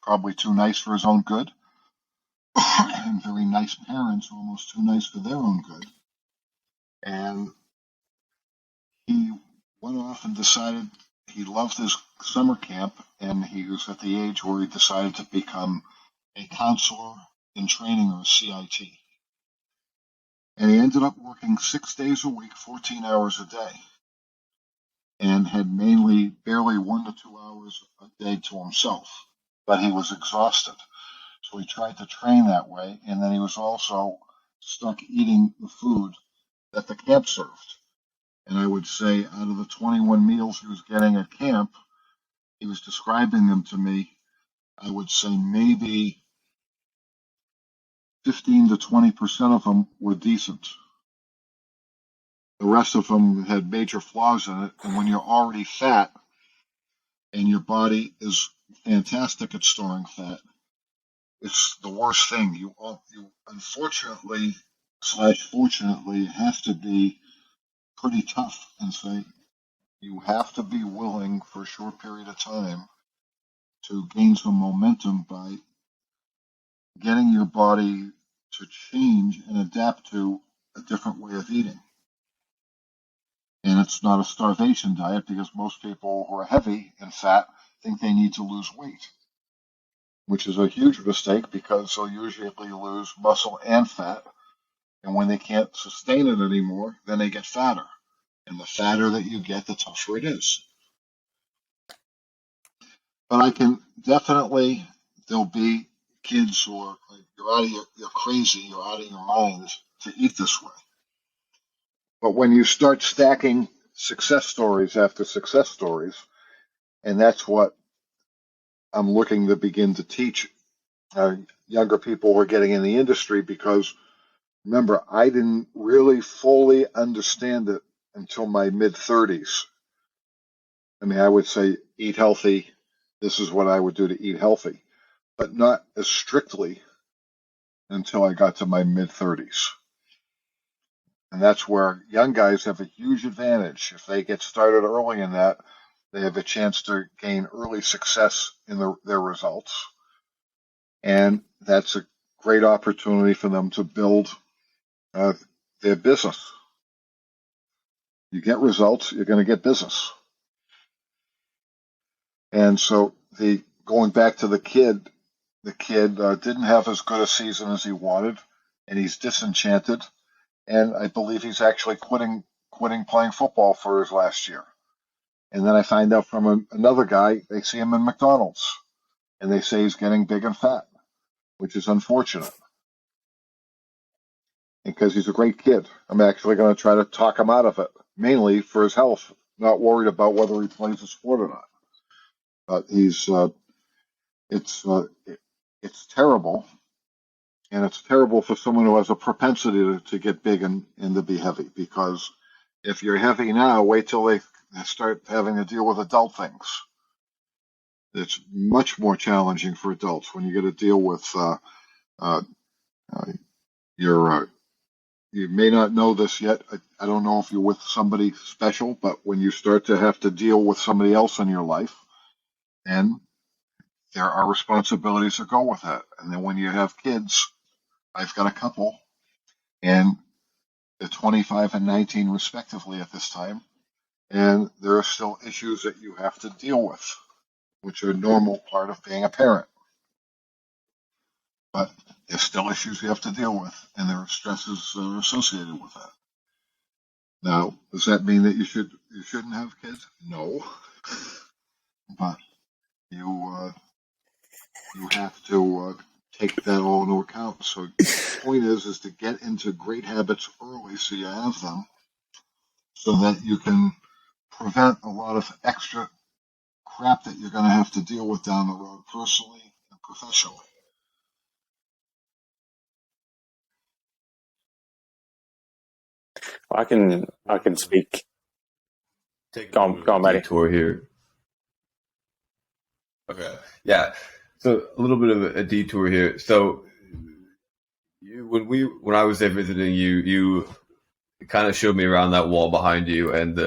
probably too nice for his own good, and very nice parents, almost too nice for their own good. And he went off and decided he loved his summer camp, and he was at the age where he decided to become a counselor in training, or a CIT. And he ended up working 6 days a week, 14 hours a day, and had mainly barely 1 to 2 hours a day to himself. But he was exhausted. So he tried to train that way, and then he was also stuck eating the food that the camp served. And I would say out of the 21 meals he was getting at camp, he was describing them to me, I would say maybe 15 to 20% of them were decent. The rest of them had major flaws in it. And when you're already fat and your body is fantastic at storing fat, it's the worst thing. You unfortunately / fortunately have to be pretty tough and say you have to be willing for a short period of time to gain some momentum by getting your body to change and adapt to a different way of eating. And it's not a starvation diet, because most people who are heavy and fat think they need to lose weight, which is a huge mistake, because they'll usually lose muscle and fat. And when they can't sustain it anymore, then they get fatter. And the fatter that you get, the tougher it is. But I can definitely, there'll be kids who are like, you're crazy, you're out of your mind to eat this way. But when you start stacking success stories after success stories, and that's what I'm looking to begin to teach younger people who are getting in the industry, because remember, I didn't really fully understand it until my mid-30s. I mean, I would say eat healthy. This is what I would do to eat healthy, but not as strictly until I got to my mid-30s. And that's where young guys have a huge advantage. If they get started early in that, they have a chance to gain early success in their results. And that's a great opportunity for them to build their business. You get results, you're going to get business. And so going back to the kid didn't have as good a season as he wanted, and he's disenchanted. And I believe he's actually quitting playing football for his last year. And then I find out from another guy, they see him in McDonald's, and they say he's getting big and fat, which is unfortunate. Because he's a great kid. I'm actually going to try to talk him out of it, mainly for his health, not worried about whether he plays a sport or not. But it's terrible, and it's terrible for someone who has a propensity to get big and to be heavy, because if you're heavy now, wait till they start having to deal with adult things. It's much more challenging for adults when you get to deal with you may not know this yet. I don't know if you're with somebody special, but when you start to have to deal with somebody else in your life, then there are responsibilities that go with that. And then when you have kids, I've got a couple, and they're 25 and 19 respectively at this time, and there are still issues that you have to deal with, which are a normal part of being a parent. But there's still issues you have to deal with, and there are stresses associated with that. Now, does that mean that you shouldn't have kids? No, but you have to take that all into account. So the point is to get into great habits early, so you have them, so that you can prevent a lot of extra crap that you're going to have to deal with down the road, personally and professionally. I can speak. Go on, Matty. Tour here. Okay. Yeah. So a little bit of a detour here. So when I was there visiting you, you kind of showed me around that wall behind you and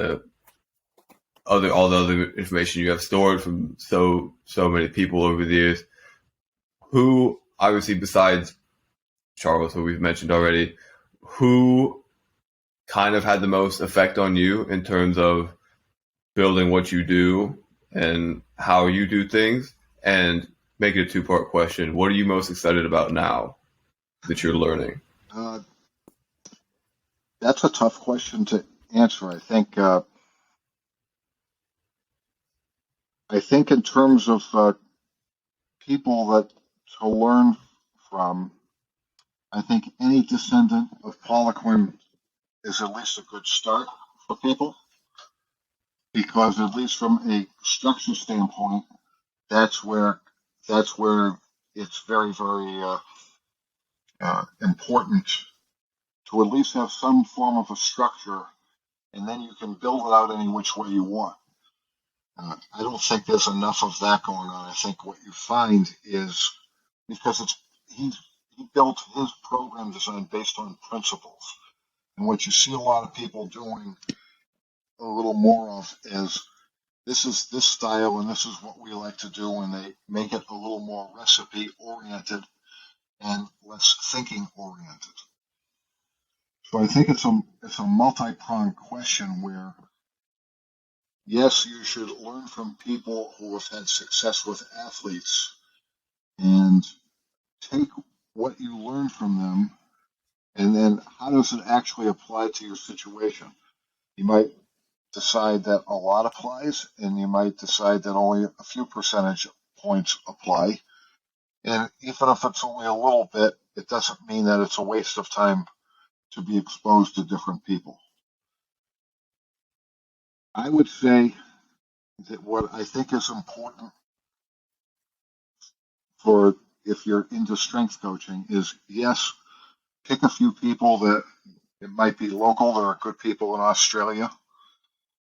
all the other information you have stored from so many people over the years. Who, obviously, besides Charles, who we've mentioned already, who kind of had the most effect on you in terms of building what you do and how you do things? And make it a two-part question. What are you most excited about now that you're learning? That's a tough question to answer. I think in terms of people that to learn from, I think any descendant of Poliquin is at least a good start for people, because at least from a structure standpoint, that's where it's very, very important to at least have some form of a structure, and then you can build it out any which way you want. I don't think there's enough of that going on. I think what you find is, because he built his program design based on principles, and what you see a lot of people doing a little more of is, this is this style and this is what we like to do, and they make it a little more recipe oriented and less thinking oriented. So I think it's a multi-pronged question where, yes, you should learn from people who have had success with athletes and take what you learn from them, and then how does it actually apply to your situation? You might decide that a lot applies, and you might decide that only a few percentage points apply. And even if it's only a little bit, it doesn't mean that it's a waste of time to be exposed to different people. I would say that what I think is important for, if you're into strength coaching, is, yes, pick a few people that it might be local. There are good people in Australia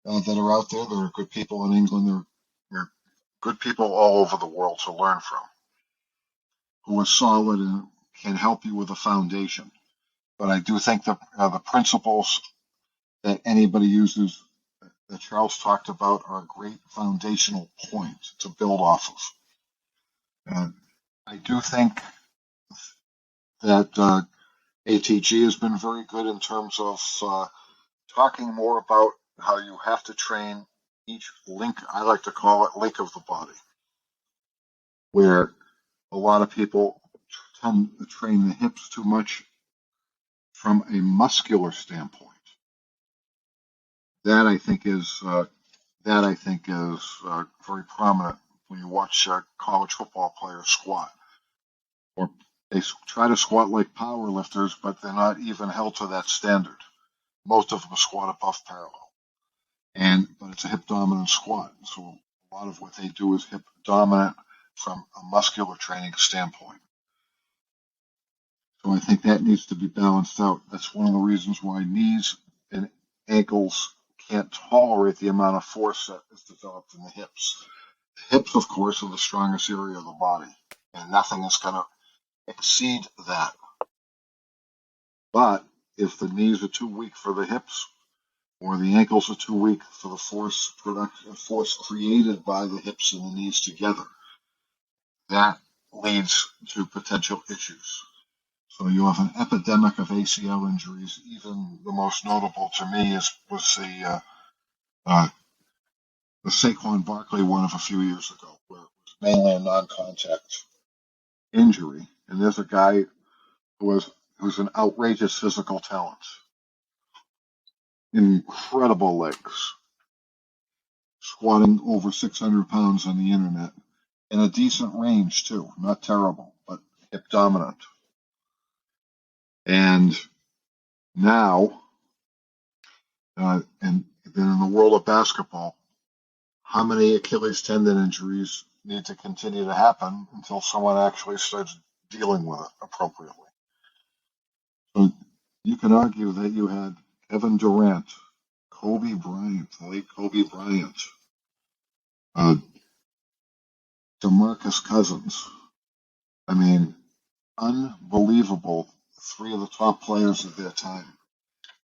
that are out there. There are good people in England. There are good people all over the world to learn from, who are solid and can help you with a foundation. But I do think the principles that anybody uses, that Charles talked about, are a great foundational point to build off of. I do think that ATG has been very good in terms of talking more about how you have to train each link. I like to call it link of the body, where a lot of people tend to train the hips too much from a muscular standpoint. That, I think, is that I think is very prominent when you watch college football players squat. Or they try to squat like power lifters, but they're not even held to that standard. Most of them squat above parallel. But it's a hip dominant squat. So a lot of what they do is hip dominant from a muscular training standpoint. So I think that needs to be balanced out. That's one of the reasons why knees and ankles can't tolerate the amount of force that is developed in the hips. The hips, of course, are the strongest area of the body, and nothing is going to exceed that. But if the knees are too weak for the hips, or the ankles are too weak for the force created by the hips and the knees together, that leads to potential issues. So you have an epidemic of ACL injuries. Even the most notable to me was the Saquon Barkley one of a few years ago, where it was mainly a non-contact injury. And there's a guy who's an outrageous physical talent, incredible legs, squatting over 600 pounds on the internet, and a decent range too, not terrible, but hip dominant. And now, and then in the world of basketball, how many Achilles tendon injuries need to continue to happen until someone actually starts dealing with it appropriately? So you can argue that you had Kevin Durant, Kobe Bryant, late Kobe Bryant, DeMarcus Cousins. I mean, unbelievable. Three of the top players of their time.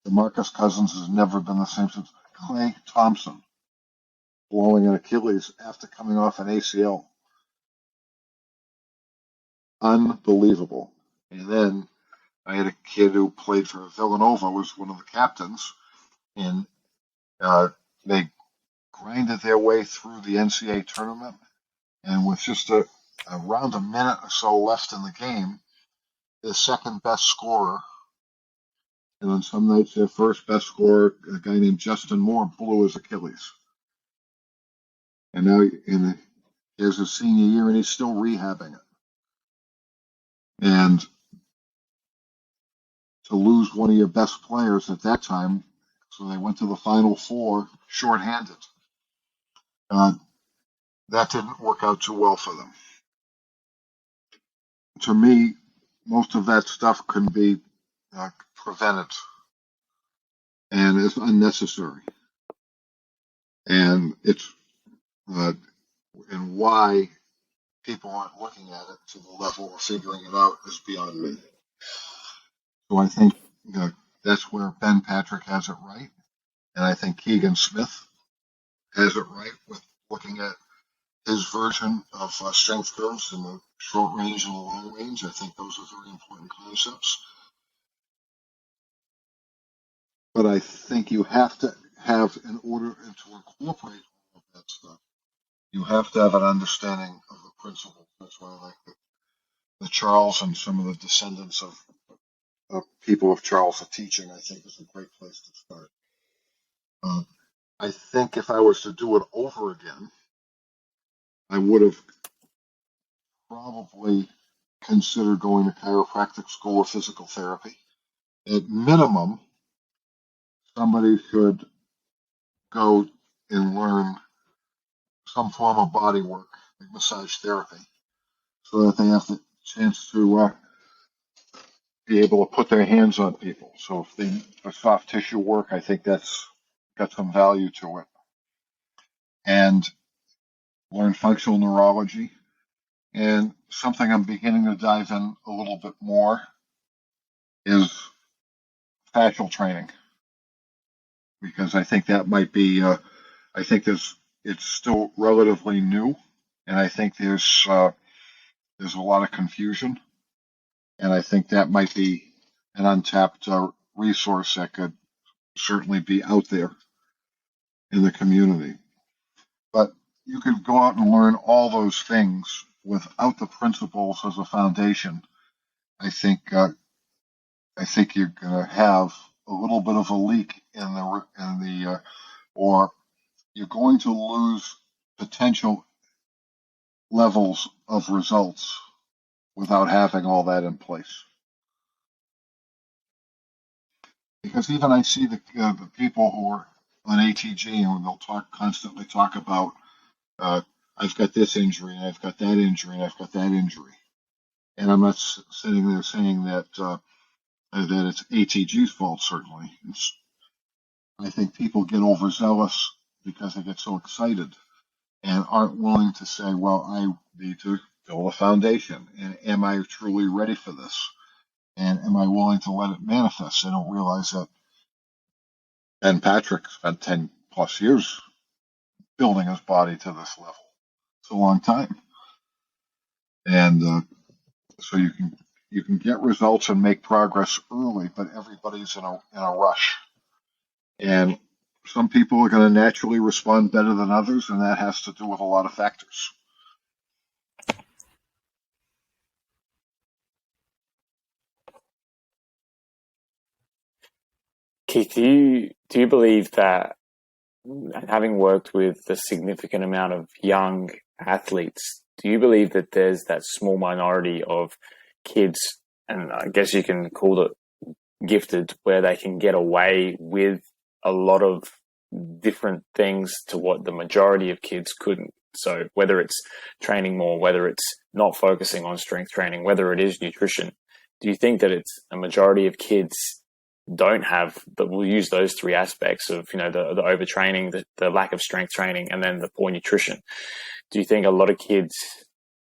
DeMarcus Cousins has never been the same since. Klay Thompson blowing an Achilles after coming off an ACL. Unbelievable. And then I had a kid who played for Villanova, was one of the captains, and they grinded their way through the NCAA tournament, and with just around a minute or so left in the game, their second best scorer, and on some nights their first best scorer, a guy named Justin Moore, blew his Achilles. And now here's his senior year, and he's still rehabbing it. And to lose one of your best players at that time, so they went to the Final Four shorthanded. That didn't work out too well for them. To me, most of that stuff can be prevented, and it's unnecessary. And it's and why people aren't looking at it to the level of figuring it out is beyond me. So I think that's where Ben Patrick has it right, and I think Keegan Smith has it right with looking at his version of strength curves in the short range and the long range. I think those are very important concepts. But I think you have to have, in order to incorporate all of that stuff, you have to have an understanding of the principles. That's why I like the Charles and some of the descendants of people of Charles teaching, I think, is a great place to start. I think if I was to do it over again, I would have probably considered going to chiropractic school or physical therapy. At minimum, somebody should go and learn some form of body work, like massage therapy, so that they have the chance to be able to put their hands on people. So if they do soft tissue work, I think that's got some value to it. And learn functional neurology. And something I'm beginning to dive in a little bit more is fascial training, because I think that might be, I think it's still relatively new, and I think there's a lot of confusion, and I think that might be an untapped resource that could certainly be out there in the community. But you could go out and learn all those things without the principles as a foundation. I think you're going to have a little bit of a leak or you're going to lose potential levels of results without having all that in place. Because even I see the people who are on ATG and they'll constantly talk about, I've got this injury and I've got that injury and I've got that injury. And I'm not sitting there saying that it's ATG's fault, certainly. I think people get overzealous because they get so excited and aren't willing to say, well, I need to build a foundation. And am I truly ready for this? And am I willing to let it manifest? I don't realize that Ben Patrick spent 10 plus years building his body to this level. It's a long time. And so you can get results and make progress early, but everybody's in a rush. And some people are going to naturally respond better than others, and that has to do with a lot of factors. Keith, do you believe that, having worked with a significant amount of young athletes, do you believe that there's that small minority of kids, and I guess you can call it gifted, where they can get away with a lot of different things to what the majority of kids couldn't? So whether it's training more, whether it's not focusing on strength training, whether it is nutrition, do you think that it's a majority of kids don't have, that will use those three aspects of, the overtraining, the lack of strength training, and then the poor nutrition? Do you think a lot of kids,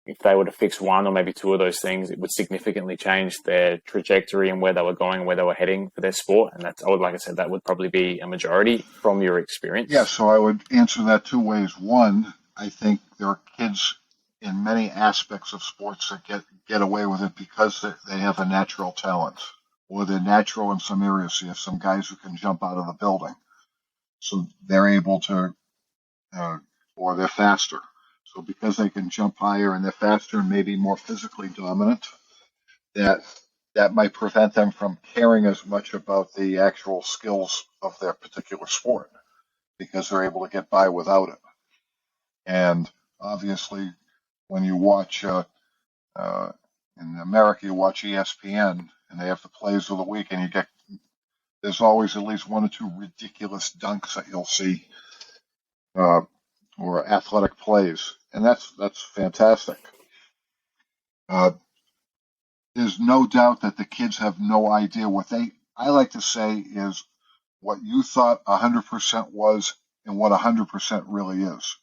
if they were to fix one or maybe two of those things, it would significantly change their trajectory and where they were going, where they were heading for their sport? And like I said, that would probably be a majority from your experience. Yeah, so I would answer that two ways. One, I think there are kids in many aspects of sports that get away with it because they have a natural talent, or they're natural in some areas. So you have some guys who can jump out of the building, so they're able to, or they're faster. So because they can jump higher and they're faster and maybe more physically dominant, that might prevent them from caring as much about the actual skills of their particular sport, because they're able to get by without it. And obviously, when you watch in America, you watch ESPN, and they have the plays of the week, and there's always at least one or two ridiculous dunks that you'll see, or athletic plays, and that's fantastic. There's no doubt that the kids have no idea I like to say is what you thought 100% was and what 100% really is.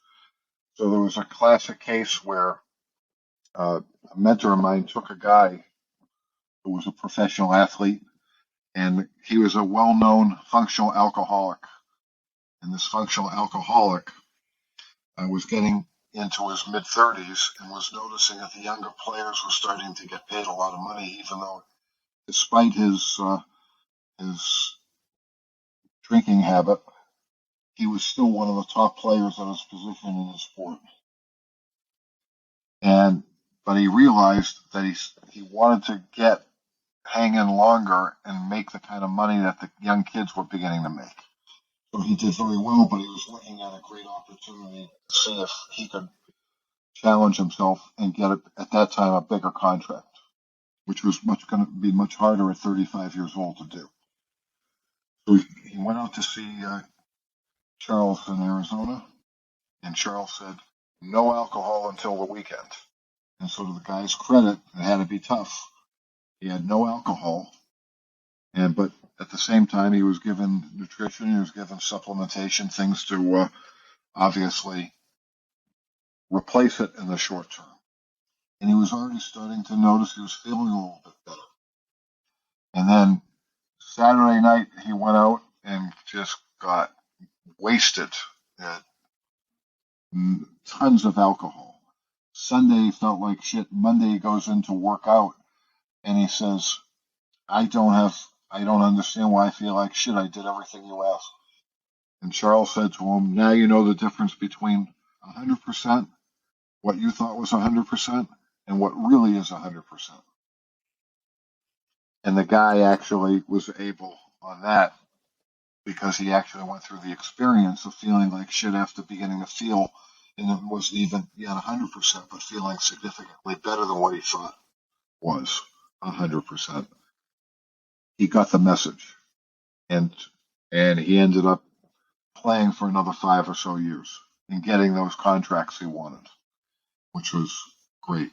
So there was a classic case where a mentor of mine took a guy who was a professional athlete, and he was a well-known functional alcoholic. And this functional alcoholic was getting into his mid-30s and was noticing that the younger players were starting to get paid a lot of money, even though, despite his drinking habit, he was still one of the top players at his position in the sport. But he realized that he wanted to hang in longer and make the kind of money that the young kids were beginning to make. So he did very well, but he was looking at a great opportunity to see if he could challenge himself and get, at that time, a bigger contract, which was going to be much harder at 35 years old to do. So he went out to see Charles in Arizona, and Charles said, no alcohol until the weekend. And so to the guy's credit, it had to be tough. He had no alcohol, but at the same time, he was given nutrition, he was given supplementation, things to obviously replace it in the short term. And he was already starting to notice he was feeling a little bit better. And then Saturday night, he went out and just got wasted at tons of alcohol. Sunday, he felt like shit. Monday, he goes in to work out, and he says, I don't understand why I feel like shit. I did everything you asked. And Charles said to him, now you know the difference between 100%, what you thought was 100%, and what really is 100%. And the guy actually was able, on that, because he actually went through the experience of feeling like shit after beginning to feel, and it wasn't even yet 100%, but feeling significantly better than what he thought was 100%. He got the message, and he ended up playing for another 5 or so years and getting those contracts he wanted, which was great.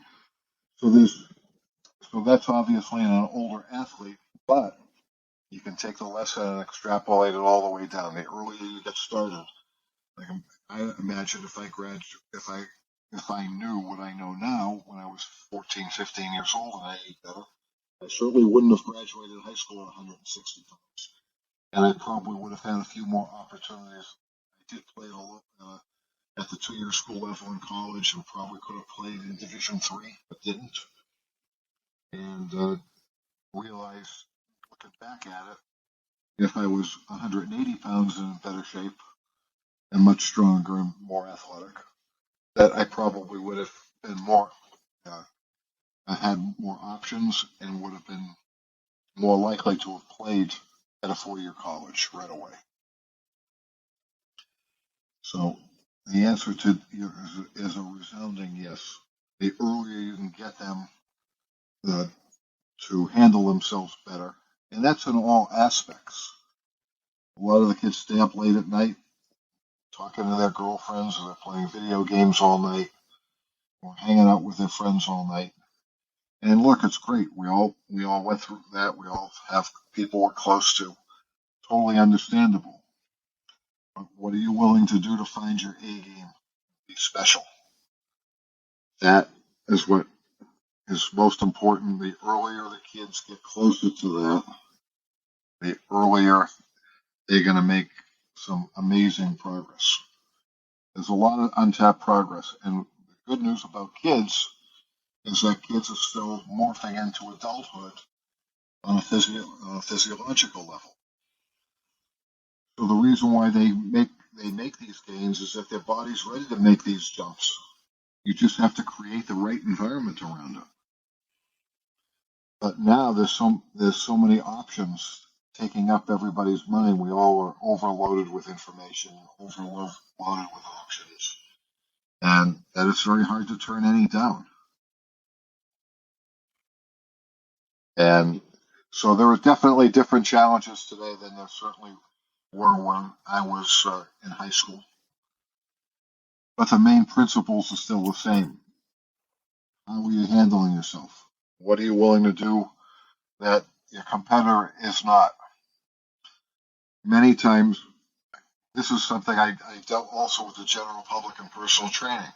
So that's obviously an older athlete, but you can take the lesson and extrapolate it all the way down. The earlier you get started, like I imagine if I knew what I know now when I was 14, 15 years old and I ate better, I certainly wouldn't have graduated high school at 160 pounds, and I probably would have had a few more opportunities. I did play at the 2-year school level in college, and probably could have played in Division III, but didn't. And realized, looking back at it, if I was 180 pounds and in better shape and much stronger and more athletic, that I probably would have been more, I had more options and would have been more likely to have played at a 4-year college right away. So the answer to is a resounding yes. The earlier you can get them to handle themselves better, and that's in all aspects. A lot of the kids stay up late at night talking to their girlfriends, or they're playing video games all night, or hanging out with their friends all night. And look, it's great. We all went through that. We all have people we're close to. Totally understandable. But what are you willing to do to find your A game? Be special. That is what is most important. The earlier the kids get closer to that, the earlier they're going to make some amazing progress. There's a lot of untapped progress. And the good news about kids is that kids are still morphing into adulthood on a physiological level. So the reason why they make these gains is that their body's ready to make these jumps. You just have to create the right environment around it. But now there's so many options taking up everybody's mind. We all are overloaded with information, overloaded with options, and that it's very hard to turn any down. And so there are definitely different challenges today than there certainly were when I was in high school. But the main principles are still the same. How are you handling yourself? What are you willing to do that your competitor is not? Many times, this is something I dealt also with the general public in personal training.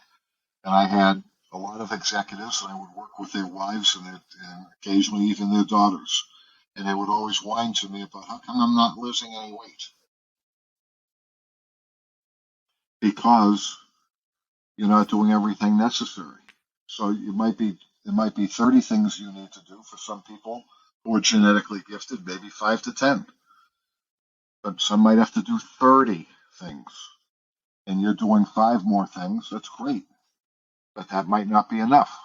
And I had a lot of executives, and I would work with their wives and occasionally even their daughters. And they would always whine to me about, how come I'm not losing any weight? Because you're not doing everything necessary. So there might be 30 things you need to do. For some people who are genetically gifted, maybe 5 to 10. But some might have to do 30 things. And you're doing 5 more things. That's great. But that might not be enough.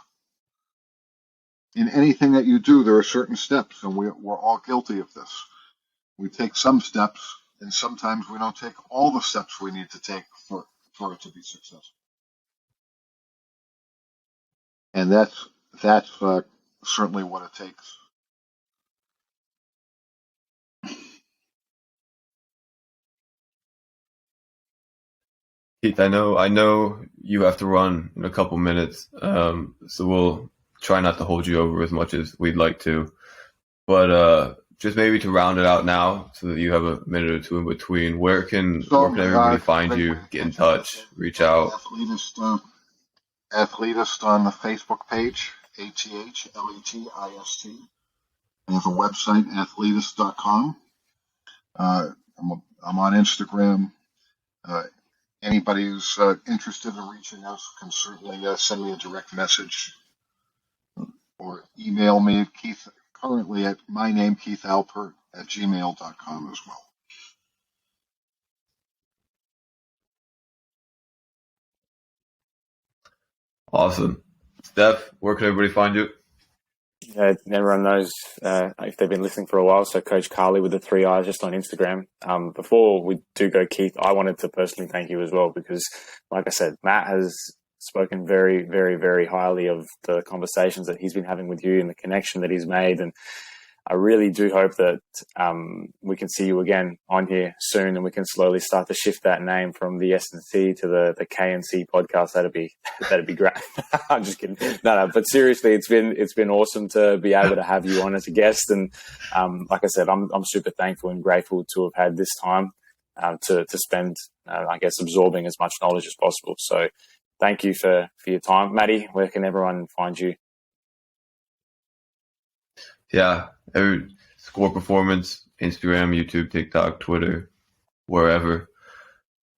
In anything that you do, there are certain steps, and we're all guilty of this. We take some steps, and sometimes we don't take all the steps we need to take for it to be successful. And that's certainly what it takes. Keith, I know you have to run in a couple minutes, so we'll try not to hold you over as much as we'd like to. But just maybe to round it out now, so that you have a minute or two in between, where can everybody find you, get in touch, reach out? Athletist on the Facebook page, ATHLETIST. I have a website, athletist.com. I'm on Instagram. Anybody who's interested in reaching out can certainly send me a direct message or email me at currently at my name, Keith Alpert, at gmail.com as well. Awesome. Steph, where can everybody find you? everyone knows if they've been listening for a while. So Coach Carly with the 3 eyes just on Instagram. Before we do go, Keith, I wanted to personally thank you as well because, like I said, Matt has spoken very, very, very highly of the conversations that he's been having with you and the connection that he's made. And I really do hope that we can see you again on here soon, and we can slowly start to shift that name from the S&C to the K&C podcast. That'd be great. I'm just kidding. No, but seriously, it's been awesome to be able to have you on as a guest. And like I said, I'm super thankful and grateful to have had this time to spend, I guess, absorbing as much knowledge as possible. So thank you for your time, Maddie. Where can everyone find you? Yeah, every Score Performance, Instagram, YouTube, TikTok, Twitter, wherever.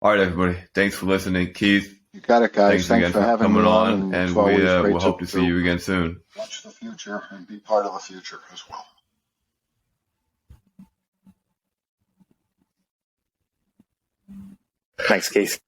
All right, everybody. Thanks for listening. Keith, You got it, guys. thanks again for for having coming me on, and it's always great we'll hope to see you again soon. Watch the future and be part of the future as well. Thanks, Keith.